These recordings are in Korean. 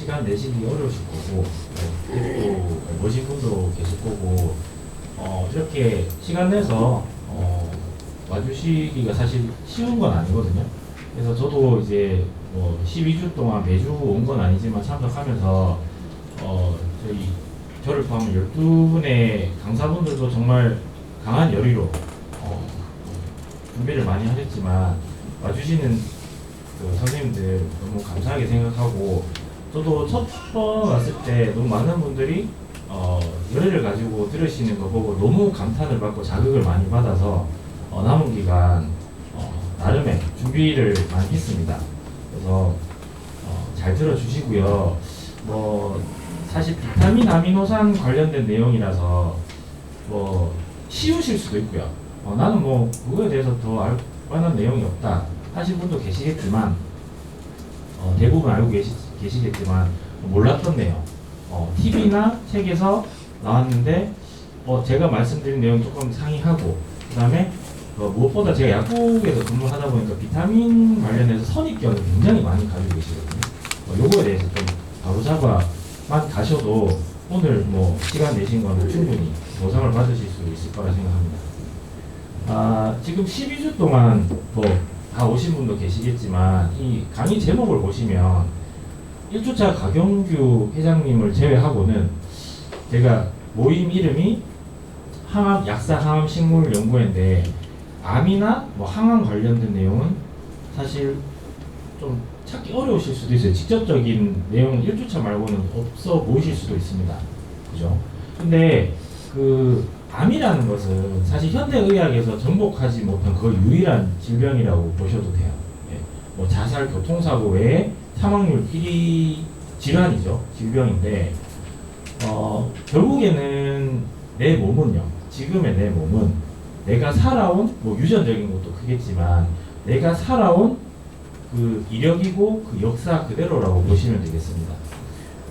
시간 내시기 어려우실 거고 또 모신 분도 계실 거고 이렇게 시간 내서 와주시기가 사실 쉬운 건 아니거든요. 그래서 저도 이제 뭐 12주 동안 매주 온 건 아니지만 참석하면서 저를 포함한 12분의 강사분들도 정말 강한 열의로 준비를 많이 하셨지만 와주시는 그 선생님들 너무 감사하게 생각하고, 저도 첫 번 왔을 때 너무 많은 분들이 열의를 가지고 들으시는 거 보고 너무 감탄을 받고 자극을 많이 받아서 남은 기간 나름의 준비를 많이 했습니다. 그래서 잘 들어주시고요. 뭐 사실 비타민 아미노산 관련된 내용이라서 뭐 쉬우실 수도 있고요. 나는 뭐 그거에 대해서 더 알 만한 내용이 없다 하신 분도 계시겠지만 대부분 알고 계시겠지만 몰랐던 내용 TV나 책에서 나왔는데 제가 말씀드린 내용 조금 상이하고, 그 다음에 무엇보다 제가 약국에서 근무하다 보니까 비타민 관련해서 선입견을 굉장히 많이 가지고 계시거든요. 요거에 대해서 좀 바로잡아만 가셔도 오늘 뭐 시간 내신 거는 충분히 보상을 받으실 수 있을 거라 생각합니다. 지금 12주 동안 다 오신 분도 계시겠지만 이 강의 제목을 보시면 1주차 가경규 회장님을 제외하고는, 제가 모임 이름이 약사 항암 식물 연구회인데 암이나 뭐 항암 관련된 내용은 사실 좀 찾기 어려우실 수도 있어요. 직접적인 내용은 1주차 말고는 없어 보이실 수도 있습니다. 그죠? 근데 그 암이라는 것은 사실 현대의학에서 정복하지 못한 거의 유일한 질병이라고 보셔도 돼요. 예. 뭐 자살, 교통사고 외에 사망률 1위 질환이죠. 질병인데 결국에는 내 몸은요, 지금의 내 몸은 내가 살아온, 뭐 유전적인 것도 크겠지만 내가 살아온 그 이력이고 그 역사 그대로라고 보시면 되겠습니다.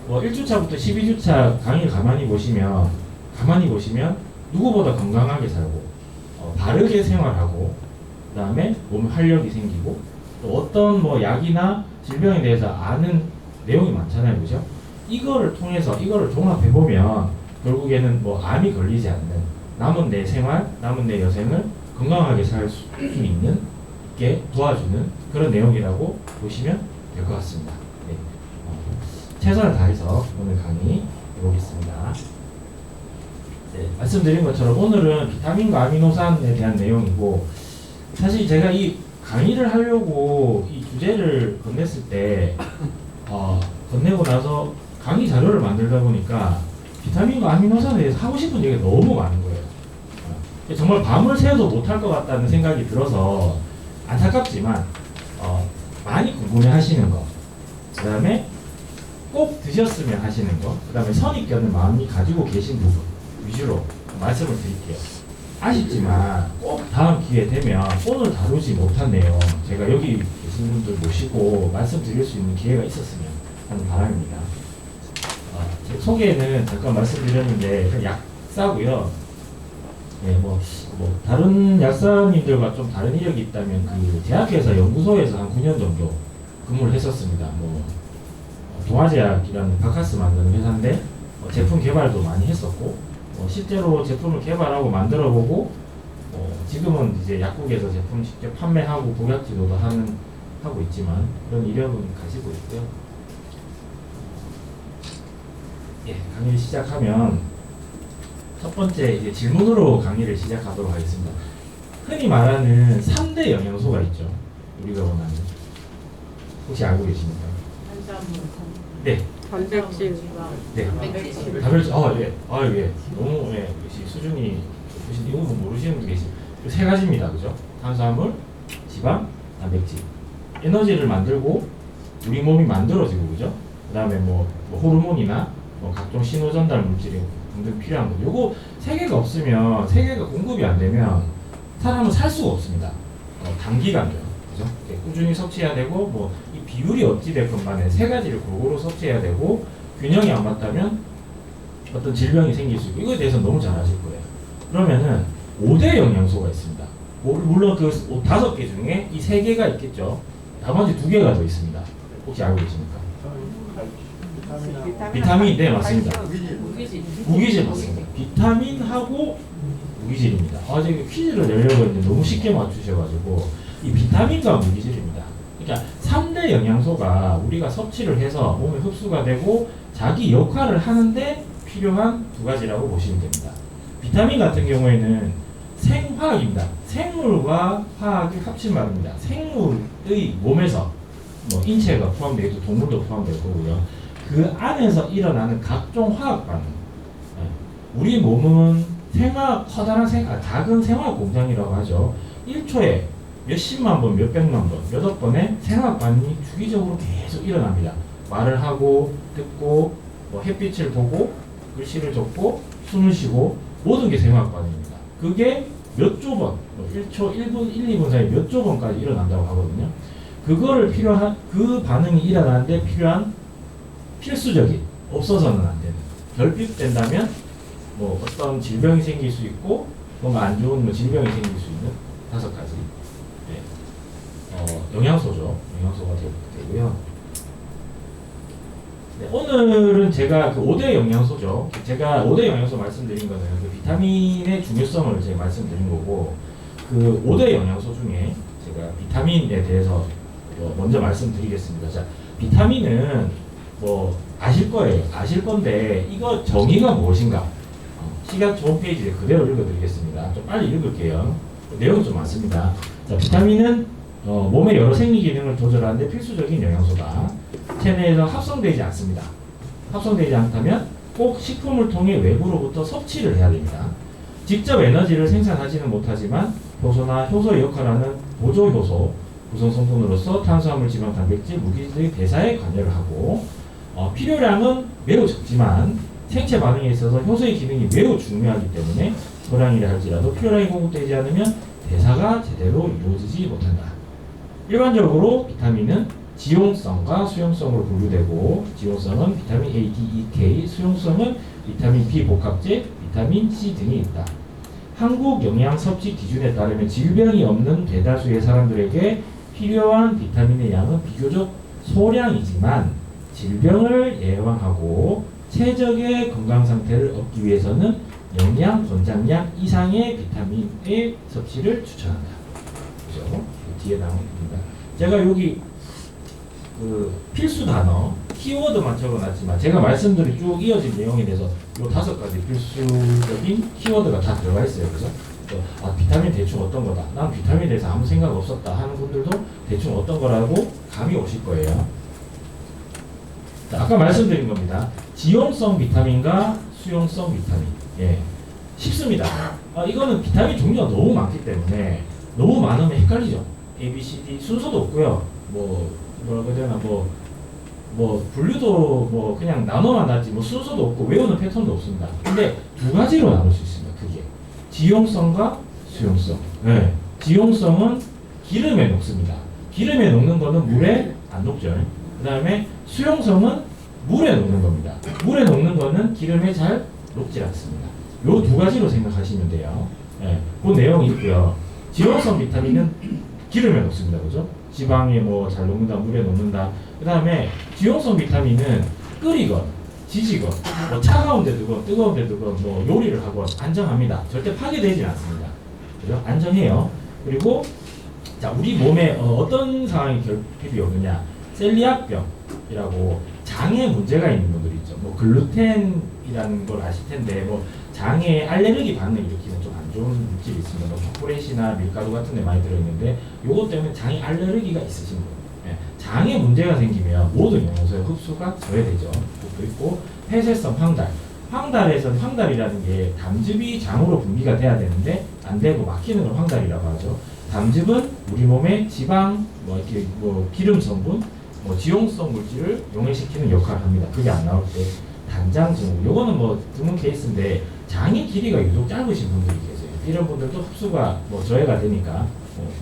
1주차부터 12주차 강의를 가만히 보시면 누구보다 건강하게 살고 바르게 생활하고, 그 다음에 몸에 활력이 생기고, 또 어떤 뭐 약이나 질병에 대해서 아는 내용이 많잖아요. 그죠? 이거를 통해서 이거를 종합해보면 결국에는 뭐 암이 걸리지 않는, 남은 내 생활, 남은 내 여생을 건강하게 살 수 있는 게 도와주는 그런 내용이라고 보시면 될 것 같습니다. 네. 최선을 다해서 오늘 강의 해보겠습니다. 네, 말씀드린 것처럼 오늘은 비타민과 아미노산에 대한 내용이고, 사실 제가 이 강의를 하려고 이 주제를 건넸을 때 건네고 나서 강의 자료를 만들다 보니까 비타민과 아미노산에 대해서 하고 싶은 얘기가 너무 많은 거예요. 정말 밤을 새워도 못할 것 같다는 생각이 들어서 안타깝지만 많이 궁금해 하시는 거, 그 다음에 꼭 드셨으면 하시는 거, 그 다음에 선입견을 많이 가지고 계신 부분 위주로 말씀을 드릴게요. 아쉽지만 꼭 다음 기회 되면 오늘 다루지 못한 내용 제가 여기 계신 분들 모시고 말씀드릴 수 있는 기회가 있었으면 하는 바람입니다. 제 소개는 잠깐 말씀드렸는데 약사고요. 네, 뭐 다른 약사님들과 좀 다른 이력이 있다면 그 제약회사 연구소에서 한 9년 정도 근무를 했었습니다. 동아제약이라는 바카스 만드는 회사인데 제품 개발도 많이 했었고, 실제로 제품을 개발하고 만들어보고 지금은 이제 약국에서 제품 직접 판매하고 복약 지도도 하고 있지만 그런 이력은 가지고 있고요. 예, 강의를 시작하면 첫 번째 이제 질문으로 강의를 시작하도록 하겠습니다. 흔히 말하는 3대 영양소가 있죠. 우리가 원하는. 혹시 알고 계십니까? 네. 단백질. 네. 단백질. 단백질. 예. 너무 역시 수준이 높으신, 이거 모르시는 분 계시. 세 가지입니다. 그죠? 탄수화물, 지방, 단백질. 에너지를 만들고 우리 몸이 만들어지고, 그죠? 그다음에 뭐 호르몬이나 각종 신호 전달 물질이 등등 필요한 거. 요거 세 개가 없으면, 세 개가 공급이 안 되면 사람은 살 수가 없습니다. 단기간도요. 그죠? 꾸준히 섭취해야 되고, 이 비율이 어찌 됐건 간에 세 가지를 골고루 섭취해야 되고, 균형이 안 맞다면 어떤 질병이 생길 수 있고, 이거에 대해서는 너무 잘 아실 거예요. 그러면은 5대 영양소가 있습니다. 물론 그 5개 중에 이 3개가 있겠죠. 나머지 2개가 더 있습니다. 혹시 알고 계십니까? 비타민, 네, 맞습니다. 무기질. 무기질 맞습니다. 비타민하고 무기질입니다. 제가 퀴즈를 내려고 했는데 너무 쉽게 맞추셔가지고 이 비타민과 무기질입니다. 그러니까 3대 영양소가 우리가 섭취를 해서 몸에 흡수가 되고 자기 역할을 하는데 필요한 두 가지라고 보시면 됩니다. 비타민 같은 경우에는 생화학입니다. 생물과 화학이 합친 말입니다. 생물의 몸에서 뭐 인체가 포함되어 있고 동물도 포함될 거고요. 그 안에서 일어나는 각종 화학 반응. 우리 몸은 커다란 작은 생화학 공장이라고 하죠. 1초에 몇십만 번, 몇백만 번, 몇억 번의 생화학 반응이 주기적으로 계속 일어납니다. 말을 하고, 듣고, 햇빛을 보고, 글씨를 적고, 숨을 쉬고, 모든 게 생화학 반응입니다. 그게 몇 조 번, 1초, 1분, 1, 2분 사이 몇 조 번까지 일어난다고 하거든요. 그 반응이 일어나는데 필요한 필수적인, 없어서는 안 되는, 결핍된다면 뭐 어떤 질병이 생길 수 있고 뭔가 안 좋은 질병이 생길 수 있는 5가지 영양소죠. 영양소가 되고요. 네, 오늘은 제가 그 5대 영양소죠. 제가 5대 영양소 말씀드린 거는 그 비타민의 중요성을 제가 말씀드린 거고, 그 5대 영양소 중에 제가 비타민에 대해서 먼저 말씀드리겠습니다. 자, 비타민은 뭐 아실 거예요. 아실 건데 이거 정의가 무엇인가? 시각처 홈페이지에 그대로 읽어드리겠습니다. 좀 빨리 읽을게요. 내용이 좀 많습니다. 자, 비타민은 몸의 여러 생리 기능을 조절하는데 필수적인 영양소다. 체내에서 합성되지 않습니다. 합성되지 않다면 꼭 식품을 통해 외부로부터 섭취를 해야 됩니다. 직접 에너지를 생산하지는 못하지만 효소나 효소의 역할하는 보조 효소, 구성 성분으로서 탄수화물, 지방, 단백질, 무기질의 대사에 관여를 하고, 필요량은 매우 적지만 생체 반응에 있어서 효소의 기능이 매우 중요하기 때문에 소량이라 할지라도 필요량이 공급되지 않으면 대사가 제대로 이루어지지 못한다. 일반적으로 비타민은 지용성과 수용성으로 분류되고, 지용성은 비타민 A, D, E, K, 수용성은 비타민 B 복합제, 비타민 C 등이 있다. 한국 영양 섭취 기준에 따르면 질병이 없는 대다수의 사람들에게 필요한 비타민의 양은 비교적 소량이지만 질병을 예방하고 최적의 건강 상태를 얻기 위해서는 영양 권장량 이상의 비타민의 섭취를 추천한다. 그죠? 뒤에 나옵니다. 제가 여기 그 필수 단어 키워드만 적어놨지만 제가 말씀드린 쭉 이어진 내용에 대해서 요 5가지 필수적인 키워드가 다 들어가 있어요. 그죠? 비타민 대충 어떤 거다. 난 비타민에 대해서 아무 생각 없었다 하는 분들도 대충 어떤 거라고 감이 오실 거예요. 자, 아까 말씀드린 겁니다. 지용성 비타민과 수용성 비타민. 예, 쉽습니다. 이거는 비타민 종류가 너무 많기 때문에 너무 많으면 헷갈리죠. A, B, C, D 순서도 없고요. 뭐라고 해야 되나 분류도 그냥 나눠만 놨지 순서도 없고 외우는 패턴도 없습니다. 근데 2가지로 나눌 수 있습니다. 그게 지용성과 수용성. 네. 지용성은 기름에 녹습니다. 기름에 녹는 거는 물에 안 녹죠. 그 다음에 수용성은 물에 녹는 겁니다. 물에 녹는 거는 기름에 잘 녹지 않습니다. 요 2가지로 생각하시면 돼요. 네. 그 내용이 있고요. 지용성 비타민은 기름에 녹습니다. 그죠? 지방에 잘 녹는다, 물에 녹는다. 그 다음에 지용성 비타민은 끓이건, 지지건, 차가운 데 두건, 뜨거운 데 두건, 요리를 하건 안정합니다. 절대 파괴되지 않습니다. 그죠? 안정해요. 그리고, 자, 우리 몸에 어떤 상황이 결핍이 오느냐. 셀리악병이라고 장에 문제가 있는 분들 있죠. 글루텐이라는 걸 아실 텐데, 장에 알레르기 반응을 일으키는 좀 안 좋은 물질이 있습니다. 초콜릿이나 밀가루 같은 데 많이 들어있는데, 요것 때문에 장에 알레르기가 있으신 분. 예, 장에 문제가 생기면 모든 영양소의 흡수가 저해되죠. 그것도 있고, 폐쇄성 황달. 황달에서는 황달이라는 게 담즙이 장으로 분비가 돼야 되는데, 안 되고 막히는 걸 황달이라고 하죠. 담즙은 우리 몸의 지방, 기름 성분, 지용성 물질을 용해시키는 역할을 합니다. 그게 안 나올 때 단장 증후. 요거는 드문 케이스인데 장의 길이가 유독 짧으신 분들이 계세요. 이런 분들도 흡수가 저해가 되니까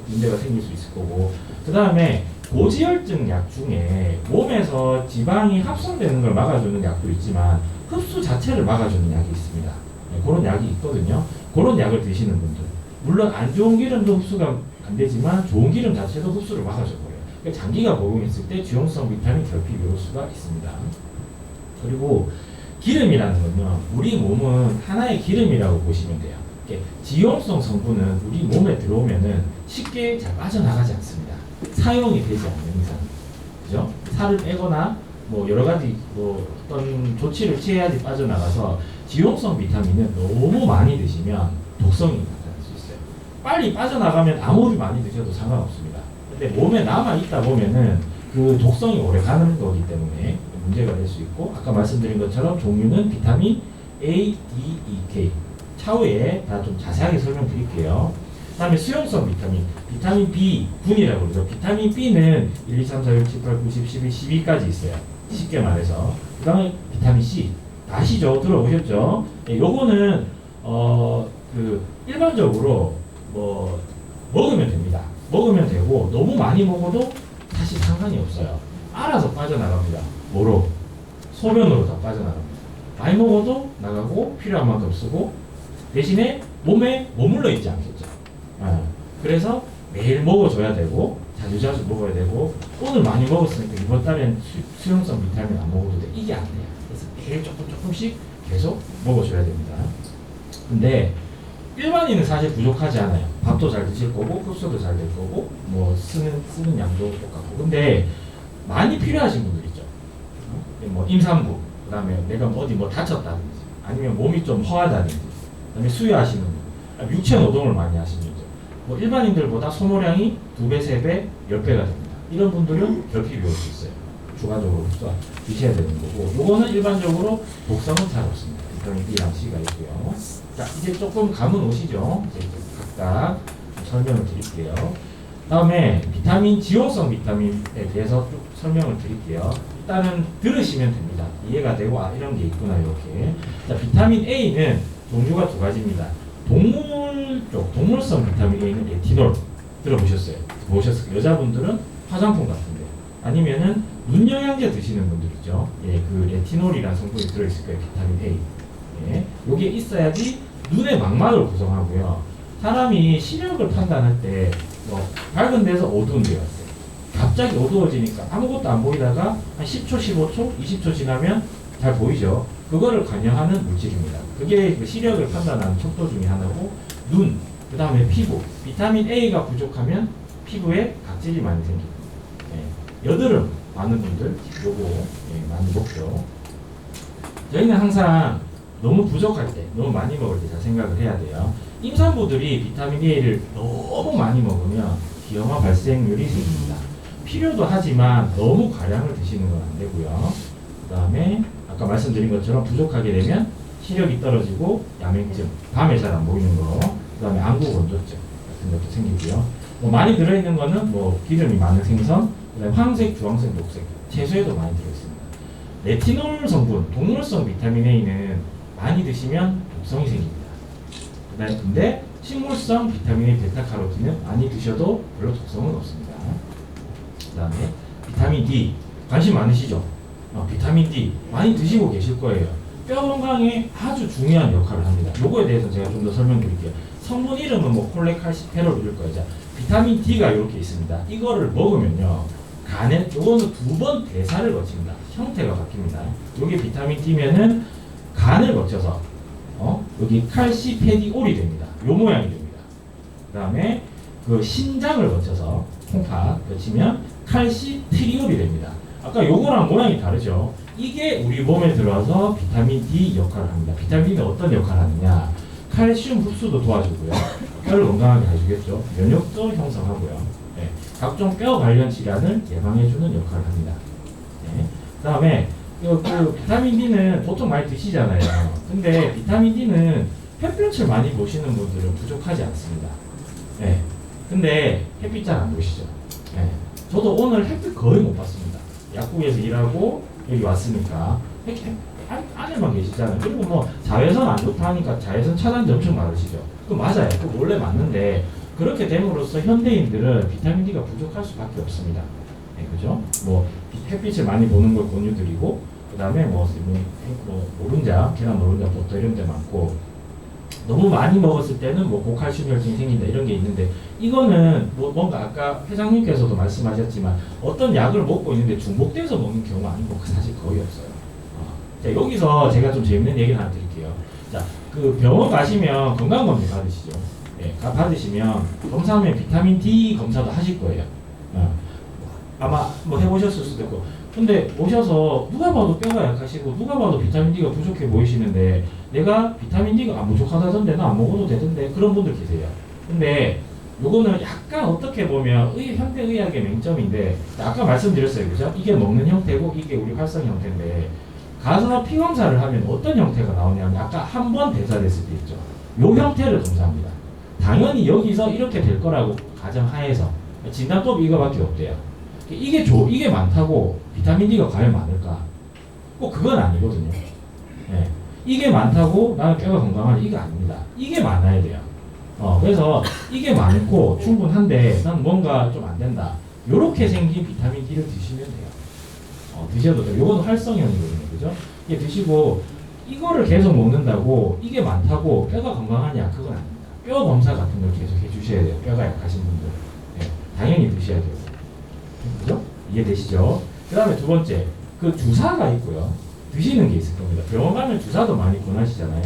문제가 생길 수 있을 거고. 그 다음에 고지혈증 약 중에 몸에서 지방이 합성되는 걸 막아주는 약도 있지만 흡수 자체를 막아주는 약이 있습니다. 그런 약이 있거든요. 그런 약을 드시는 분들. 물론 안 좋은 기름도 흡수가 안 되지만 좋은 기름 자체도 흡수를 막아줘요. 장기가 복용했을 때 지용성 비타민 결핍이 올 수가 있습니다. 그리고 기름이라는 건요, 우리 몸은 하나의 기름이라고 보시면 돼요. 이렇게 지용성 성분은 우리 몸에 들어오면은 쉽게 잘 빠져나가지 않습니다. 사용이 되지 않는 이상, 그죠? 살을 빼거나 뭐 여러 가지 뭐 어떤 조치를 취해야지 빠져나가서 지용성 비타민은 너무 많이 드시면 독성이 나타날 수 있어요. 빨리 빠져나가면 아무리 많이 드셔도 상관없습니다. 근데 몸에 남아 있다 보면은 그 독성이 오래 가는 거기 때문에 문제가 될 수 있고, 아까 말씀드린 것처럼 종류는 비타민 A, D, E, K. 차후에 다 좀 자세하게 설명드릴게요. 그 다음에 수용성 비타민, 비타민 B 군이라고 그러죠. 비타민 B는 1, 2, 3, 4, 6, 7, 8, 9, 10, 11, 12까지 있어요. 쉽게 말해서. 그 다음에 비타민 C, 아시죠? 들어보셨죠? 예, 요거는 일반적으로 뭐 먹으면 됩니다. 먹으면 되고 너무 많이 먹어도 사실 상관이 없어요. 알아서 빠져나갑니다. 뭐로? 소변으로 다 빠져나갑니다. 많이 먹어도 나가고 필요한 만큼 쓰고, 대신에 몸에 머물러 있지 않겠죠. 그래서 매일 먹어줘야 되고 자주자주 먹어야 되고, 오늘 많이 먹었으니까 이번 달엔 수용성 비타민 안 먹어도 돼. 이게 안 돼요. 그래서 매일 조금씩 계속 먹어줘야 됩니다. 근데 일반인은 사실 부족하지 않아요. 밥도 잘 드실 거고 흡수도 잘 될 거고 뭐 쓰는 양도 똑같고. 근데 많이 필요하신 분들 있죠. 뭐 임산부, 그다음에 내가 어디 뭐 다쳤다든지, 아니면 몸이 좀 허하다든지, 그다음에 수유하시는 분, 육체 노동을 많이 하시는 분들, 뭐 일반인들보다 소모량이 2배, 3배, 10배가 됩니다. 이런 분들은 결핍이 올 수 있어요. 추가적으로 드셔야 되는 거고, 요거는 일반적으로 독성은 잘 없습니다. 비타민 B랑 C가 있고요. 자, 이제 조금 감은 오시죠? 이제 각각 설명을 드릴게요. 다음에 비타민, 지용성 비타민에 대해서 쭉 설명을 드릴게요. 일단은 들으시면 됩니다. 이해가 되고, 아, 이런 게 있구나, 이렇게. 자, 비타민 A는 종류가 2가지입니다. 동물 쪽, 동물성 비타민 A는 레티놀. 들어보셨어요? 보셨어요? 여자분들은 화장품 같은데. 아니면은 눈 영양제 드시는 분들 있죠? 예, 그 레티놀이라는 성분이 들어있을 거예요, 비타민 A. 예, 요게 있어야지 눈의 망막을 구성하고요. 사람이 시력을 판단할 때, 뭐, 밝은 데서 어두운 데 갔어요. 갑자기 어두워지니까 아무것도 안 보이다가 한 10초, 15초, 20초 지나면 잘 보이죠? 그거를 관여하는 물질입니다. 그게 그 시력을 판단하는 척도 중에 하나고, 눈, 그 다음에 피부. 비타민 A가 부족하면 피부에 각질이 많이 생깁니다. 예, 여드름 많은 분들, 요거 예, 많이 먹죠. 저희는 항상 너무 부족할 때, 너무 많이 먹을 때 잘 생각을 해야 돼요. 임산부들이 비타민 A를 너무 많이 먹으면 기형아 발생률이 생깁니다. 필요도 하지만 너무 과량을 드시는 건 안 되고요. 그 다음에 아까 말씀드린 것처럼 부족하게 되면 시력이 떨어지고 야맹증, 밤에 잘 안 보이는 거, 그 다음에 안구 건조증 같은 것도 생기고요. 뭐 많이 들어있는 거는 뭐 기름이 많은 생선, 그 다음에 황색, 주황색, 녹색, 채소에도 많이 들어있습니다. 레티놀 성분, 동물성 비타민 A는 많이 드시면 독성이 생깁니다. 근데 식물성 비타민 A 베타카로틴은 많이 드셔도 별로 독성은 없습니다. 그 다음에 비타민 D, 관심 많으시죠? 비타민 D 많이 드시고 계실 거예요. 뼈 건강에 아주 중요한 역할을 합니다. 요거에 대해서 제가 좀 더 설명드릴게요. 성분 이름은 뭐 콜레칼시페롤 이럴 거예요. 자, 비타민 D가 이렇게 있습니다. 이거를 먹으면요, 간에 요거는 2번 대사를 거칩니다. 형태가 바뀝니다. 요게 비타민 D면은 간을 거쳐서 여기 칼시페디올이 됩니다. 요 모양이 됩니다. 그 다음에 그 신장을 거쳐서 콩팥 거치면 칼시트리올이 됩니다. 아까 요거랑 모양이 다르죠. 이게 우리 몸에 들어와서 비타민 D 역할을 합니다. 비타민 D는 어떤 역할을 하느냐? 칼슘 흡수도 도와주고요. 뼈를 건강하게 해주겠죠. 면역도 형성하고요. 네, 각종 뼈 관련 질환을 예방해주는 역할을 합니다. 네, 그 다음에 그 비타민 D는 보통 많이 드시잖아요. 근데 비타민 D는 햇볕을 많이 보시는 분들은 부족하지 않습니다. 네. 근데 햇빛 잘 안 보시죠? 네. 저도 오늘 햇빛 거의 못 봤습니다. 약국에서 일하고 여기 왔으니까 안에만 계시잖아요. 그리고 뭐 자외선 안 좋다 하니까 자외선 차단제 엄청 많으시죠? 그 맞아요. 그 원래 맞는데 그렇게 됨으로써 현대인들은 비타민 D가 부족할 수밖에 없습니다. 네, 그죠? 뭐 햇빛을 많이 보는 걸 권유드리고, 그 다음에 뭐 노른자, 계란 노른자, 버터 이런 데 많고, 너무 많이 먹었을 때는 뭐 고칼슘 혈증이 생긴다 이런 게 있는데, 이거는 뭐 뭔가 아까 회장님께서도 말씀하셨지만 어떤 약을 먹고 있는데 중복돼서 먹는 경우가 아니고 사실 거의 없어요. 자, 여기서 제가 좀 재밌는 얘기 하나 드릴게요. 자, 그 병원 가시면 건강검진 받으시죠. 예, 받으시면 검사하면 비타민 D 검사도 하실 거예요. 아마 뭐 해보셨을 수도 있고. 근데 오셔서 누가 봐도 뼈가 약하시고 누가 봐도 비타민 D가 부족해 보이시는데 내가 비타민 D가 안 부족하다던데 나 안 먹어도 되던데 그런 분들 계세요. 근데 요거는 약간 어떻게 보면 현대의학의 맹점인데 아까 말씀드렸어요. 그죠? 이게 먹는 형태고 이게 우리 활성 형태인데 가서 피 검사를 하면 어떤 형태가 나오냐면 아까 한 번 대사됐을 때 있죠. 요 형태를 검사합니다. 당연히 여기서 이렇게 될 거라고 가정하에서 진단법이 이거밖에 없대요. 이게 많다고 비타민 D가 과연 많을까? 꼭 그건 아니거든요. 네. 이게 많다고 나는 뼈가 건강하지 이게 아닙니다. 이게 많아야 돼요. 그래서 이게 많고 충분한데 난 뭔가 좀 안 된다. 요렇게 생긴 비타민 D를 드시면 돼요. 드셔도 돼요. 요건 활성형이거든요. 그죠? 이게 드시고 이거를 계속 먹는다고 이게 많다고 뼈가 건강하냐? 그건 아닙니다. 뼈 검사 같은 걸 계속 해주셔야 돼요. 뼈가 약하신 분들. 네. 당연히 드셔야 돼요. 그죠? 이해되시죠? 그 다음에 두 번째, 그 주사가 있고요. 드시는 게 있을 겁니다. 병원 가면 주사도 많이 권하시잖아요.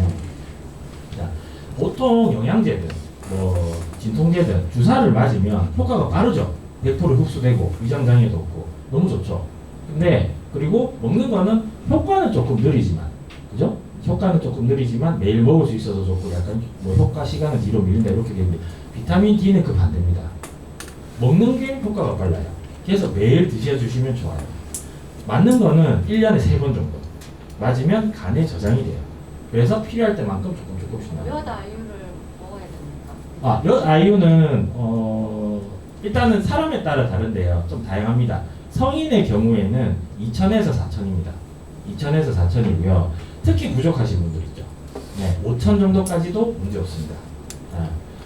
자, 보통 영양제든, 뭐, 진통제든 주사를 맞으면 효과가 빠르죠. 100% 흡수되고, 위장장애도 없고, 너무 좋죠. 근데, 그리고 먹는 거는 효과는 조금 느리지만, 그죠? 효과는 조금 느리지만 매일 먹을 수 있어서 좋고, 약간 뭐 효과 시간은 뒤로 밀린다, 이렇게 되는데, 비타민 D는 그 반대입니다. 먹는 게 효과가 빨라요. 그래서 매일 드셔주시면 좋아요. 맞는 거는 1년에 3번 정도. 맞으면 간에 저장이 돼요. 그래서 필요할 때만큼 조금씩 나와요. 몇 아이유를 먹어야 됩니까? 몇 아이유는 일단은 사람에 따라 다른데요. 좀 다양합니다. 성인의 경우에는 2,000에서 4,000입니다. 2,000에서 4,000이고요. 특히 부족하신 분들 있죠. 네, 5,000 정도까지도 문제 없습니다.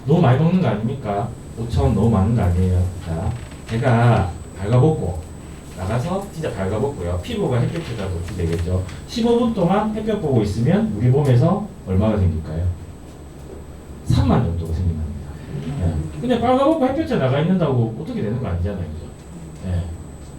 너무 많이 먹는 거 아닙니까? 5,000 너무 많은 거 아니에요. 자, 제가 발가벗고 나가서 진짜 발가벗고요. 피부가 햇볕에 다 노출되겠죠. 15분 동안 햇볕 보고 있으면 우리 몸에서 얼마가 생길까요? 3만 정도가 생긴답니다. 네. 근데 발가벗고 햇볕에 나가 있는다고 어떻게 되는 거 아니잖아요. 그죠? 네.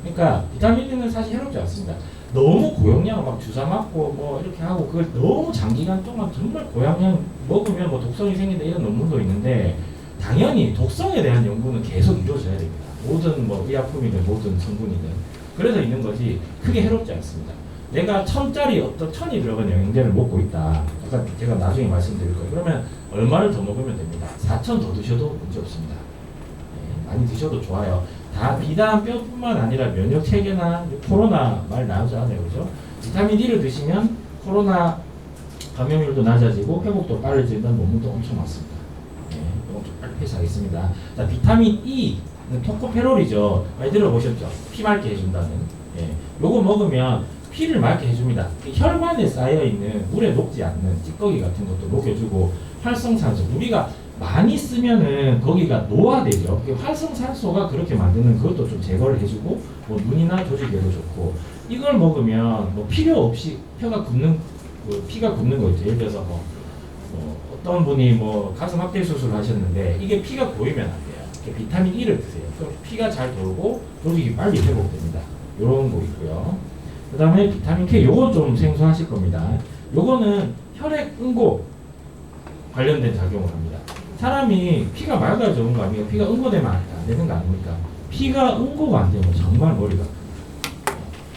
그러니까 비타민 D는 사실 해롭지 않습니다. 너무 고용량 막 주사 맞고 뭐 이렇게 하고 그걸 너무 장기간 동안 정말 고용량 먹으면 뭐 독성이 생긴다 이런 논문도 있는데 당연히 독성에 대한 연구는 계속 이루어져야 됩니다. 모든 뭐 의약품이든 모든 성분이든 그래서 있는 거지 크게 해롭지 않습니다. 내가 1,000짜리 어떤 1,000이 들어간 영양제를 먹고 있다. 아까 제가 나중에 말씀드릴 거예요. 그러면 얼마를 더 먹으면 됩니다. 4,000 더 드셔도 문제 없습니다. 네, 많이 드셔도 좋아요. 다 비단 뼈뿐만 아니라 면역 체계나 코로나 말 나오잖아요, 그죠? 비타민 D를 드시면 코로나 감염률도 낮아지고 회복도 빠르진다는 논문도 엄청 많습니다. 네, 이건 좀 빨리 패스하겠습니다. 자, 비타민 E 토코페롤이죠. 많이 들어보셨죠? 피 맑게 해준다는. 예, 요거 먹으면 피를 맑게 해줍니다. 혈관에 쌓여 있는 물에 녹지 않는 찌꺼기 같은 것도 녹여주고 활성산소 우리가 많이 쓰면은 거기가 노화되죠. 활성산소가 그렇게 만드는 그것도 좀 제거를 해주고 뭐 눈이나 조직에도 좋고 이걸 먹으면 뭐 필요 없이 피가 굳는 거 있죠. 예를 들어서 뭐 어떤 분이 뭐 가슴 확대 수술을 하셨는데 이게 피가 고이면 안 돼요. 비타민 E를 드세요. 그럼 피가 잘 돌고 조직이 빨리 회복됩니다. 이런 거 있고요. 그 다음에 비타민 K 요거 좀 생소하실 겁니다. 요거는 혈액 응고 관련된 작용을 합니다. 사람이 피가 맑아야 좋은 거 아니에요? 피가 응고되면 안 되는 거 아닙니까? 피가 응고가 안 되면 정말 머리가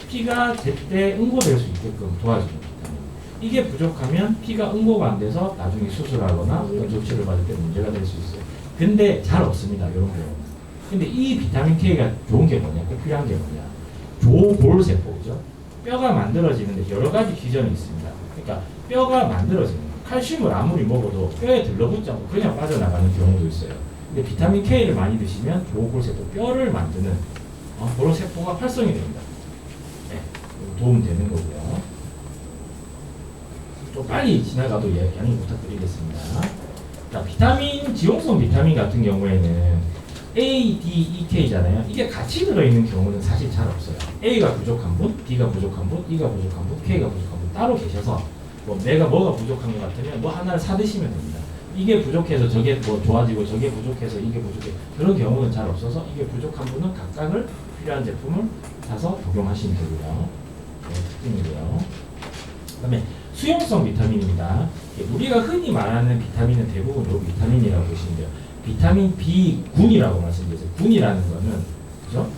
피가 제때 응고될 수 있게끔 도와줍니다. 이게 부족하면 피가 응고가 안 돼서 나중에 수술하거나 어떤 조치를 받을 때 문제가 될 수 있어요. 근데 잘 없습니다. 이런 경우는. 근데 이 비타민 K가 좋은 게 뭐냐? 꼭 필요한 게 뭐냐? 조골세포죠. 뼈가 만들어지는데 여러 가지 기전이 있습니다. 그러니까 뼈가 만들어지는 거. 칼슘을 아무리 먹어도 뼈에 들러붙지 않고 그냥 빠져나가는 경우도 있어요. 근데 비타민 K를 많이 드시면 조골세포, 뼈를 만드는 그런 세포가 활성이 됩니다. 네, 도움 되는 거고요. 좀 빨리 지나가도 양해 부탁드리겠습니다. 자, 비타민, 지용성 비타민 같은 경우에는 A, D, E, K잖아요. 이게 같이 들어있는 경우는 사실 잘 없어요. A가 부족한 분, B가 부족한 분, E가 부족한 분, K가 부족한 분 따로 계셔서 뭐 내가 뭐가 부족한 것 같으면 뭐 하나를 사 드시면 됩니다. 이게 부족해서 저게 뭐 좋아지고 저게 부족해서 이게 부족해 그런 경우는 잘 없어서 이게 부족한 분은 각각을 필요한 제품을 사서 복용하시면 되고요. 네, 특징이고요. 그다음에 수용성 비타민입니다. 우리가 흔히 말하는 비타민은 대부분 요 비타민이라고 보시면 돼요. 비타민 B군이라고 말씀드렸어요. 군이라는 거는 그죠?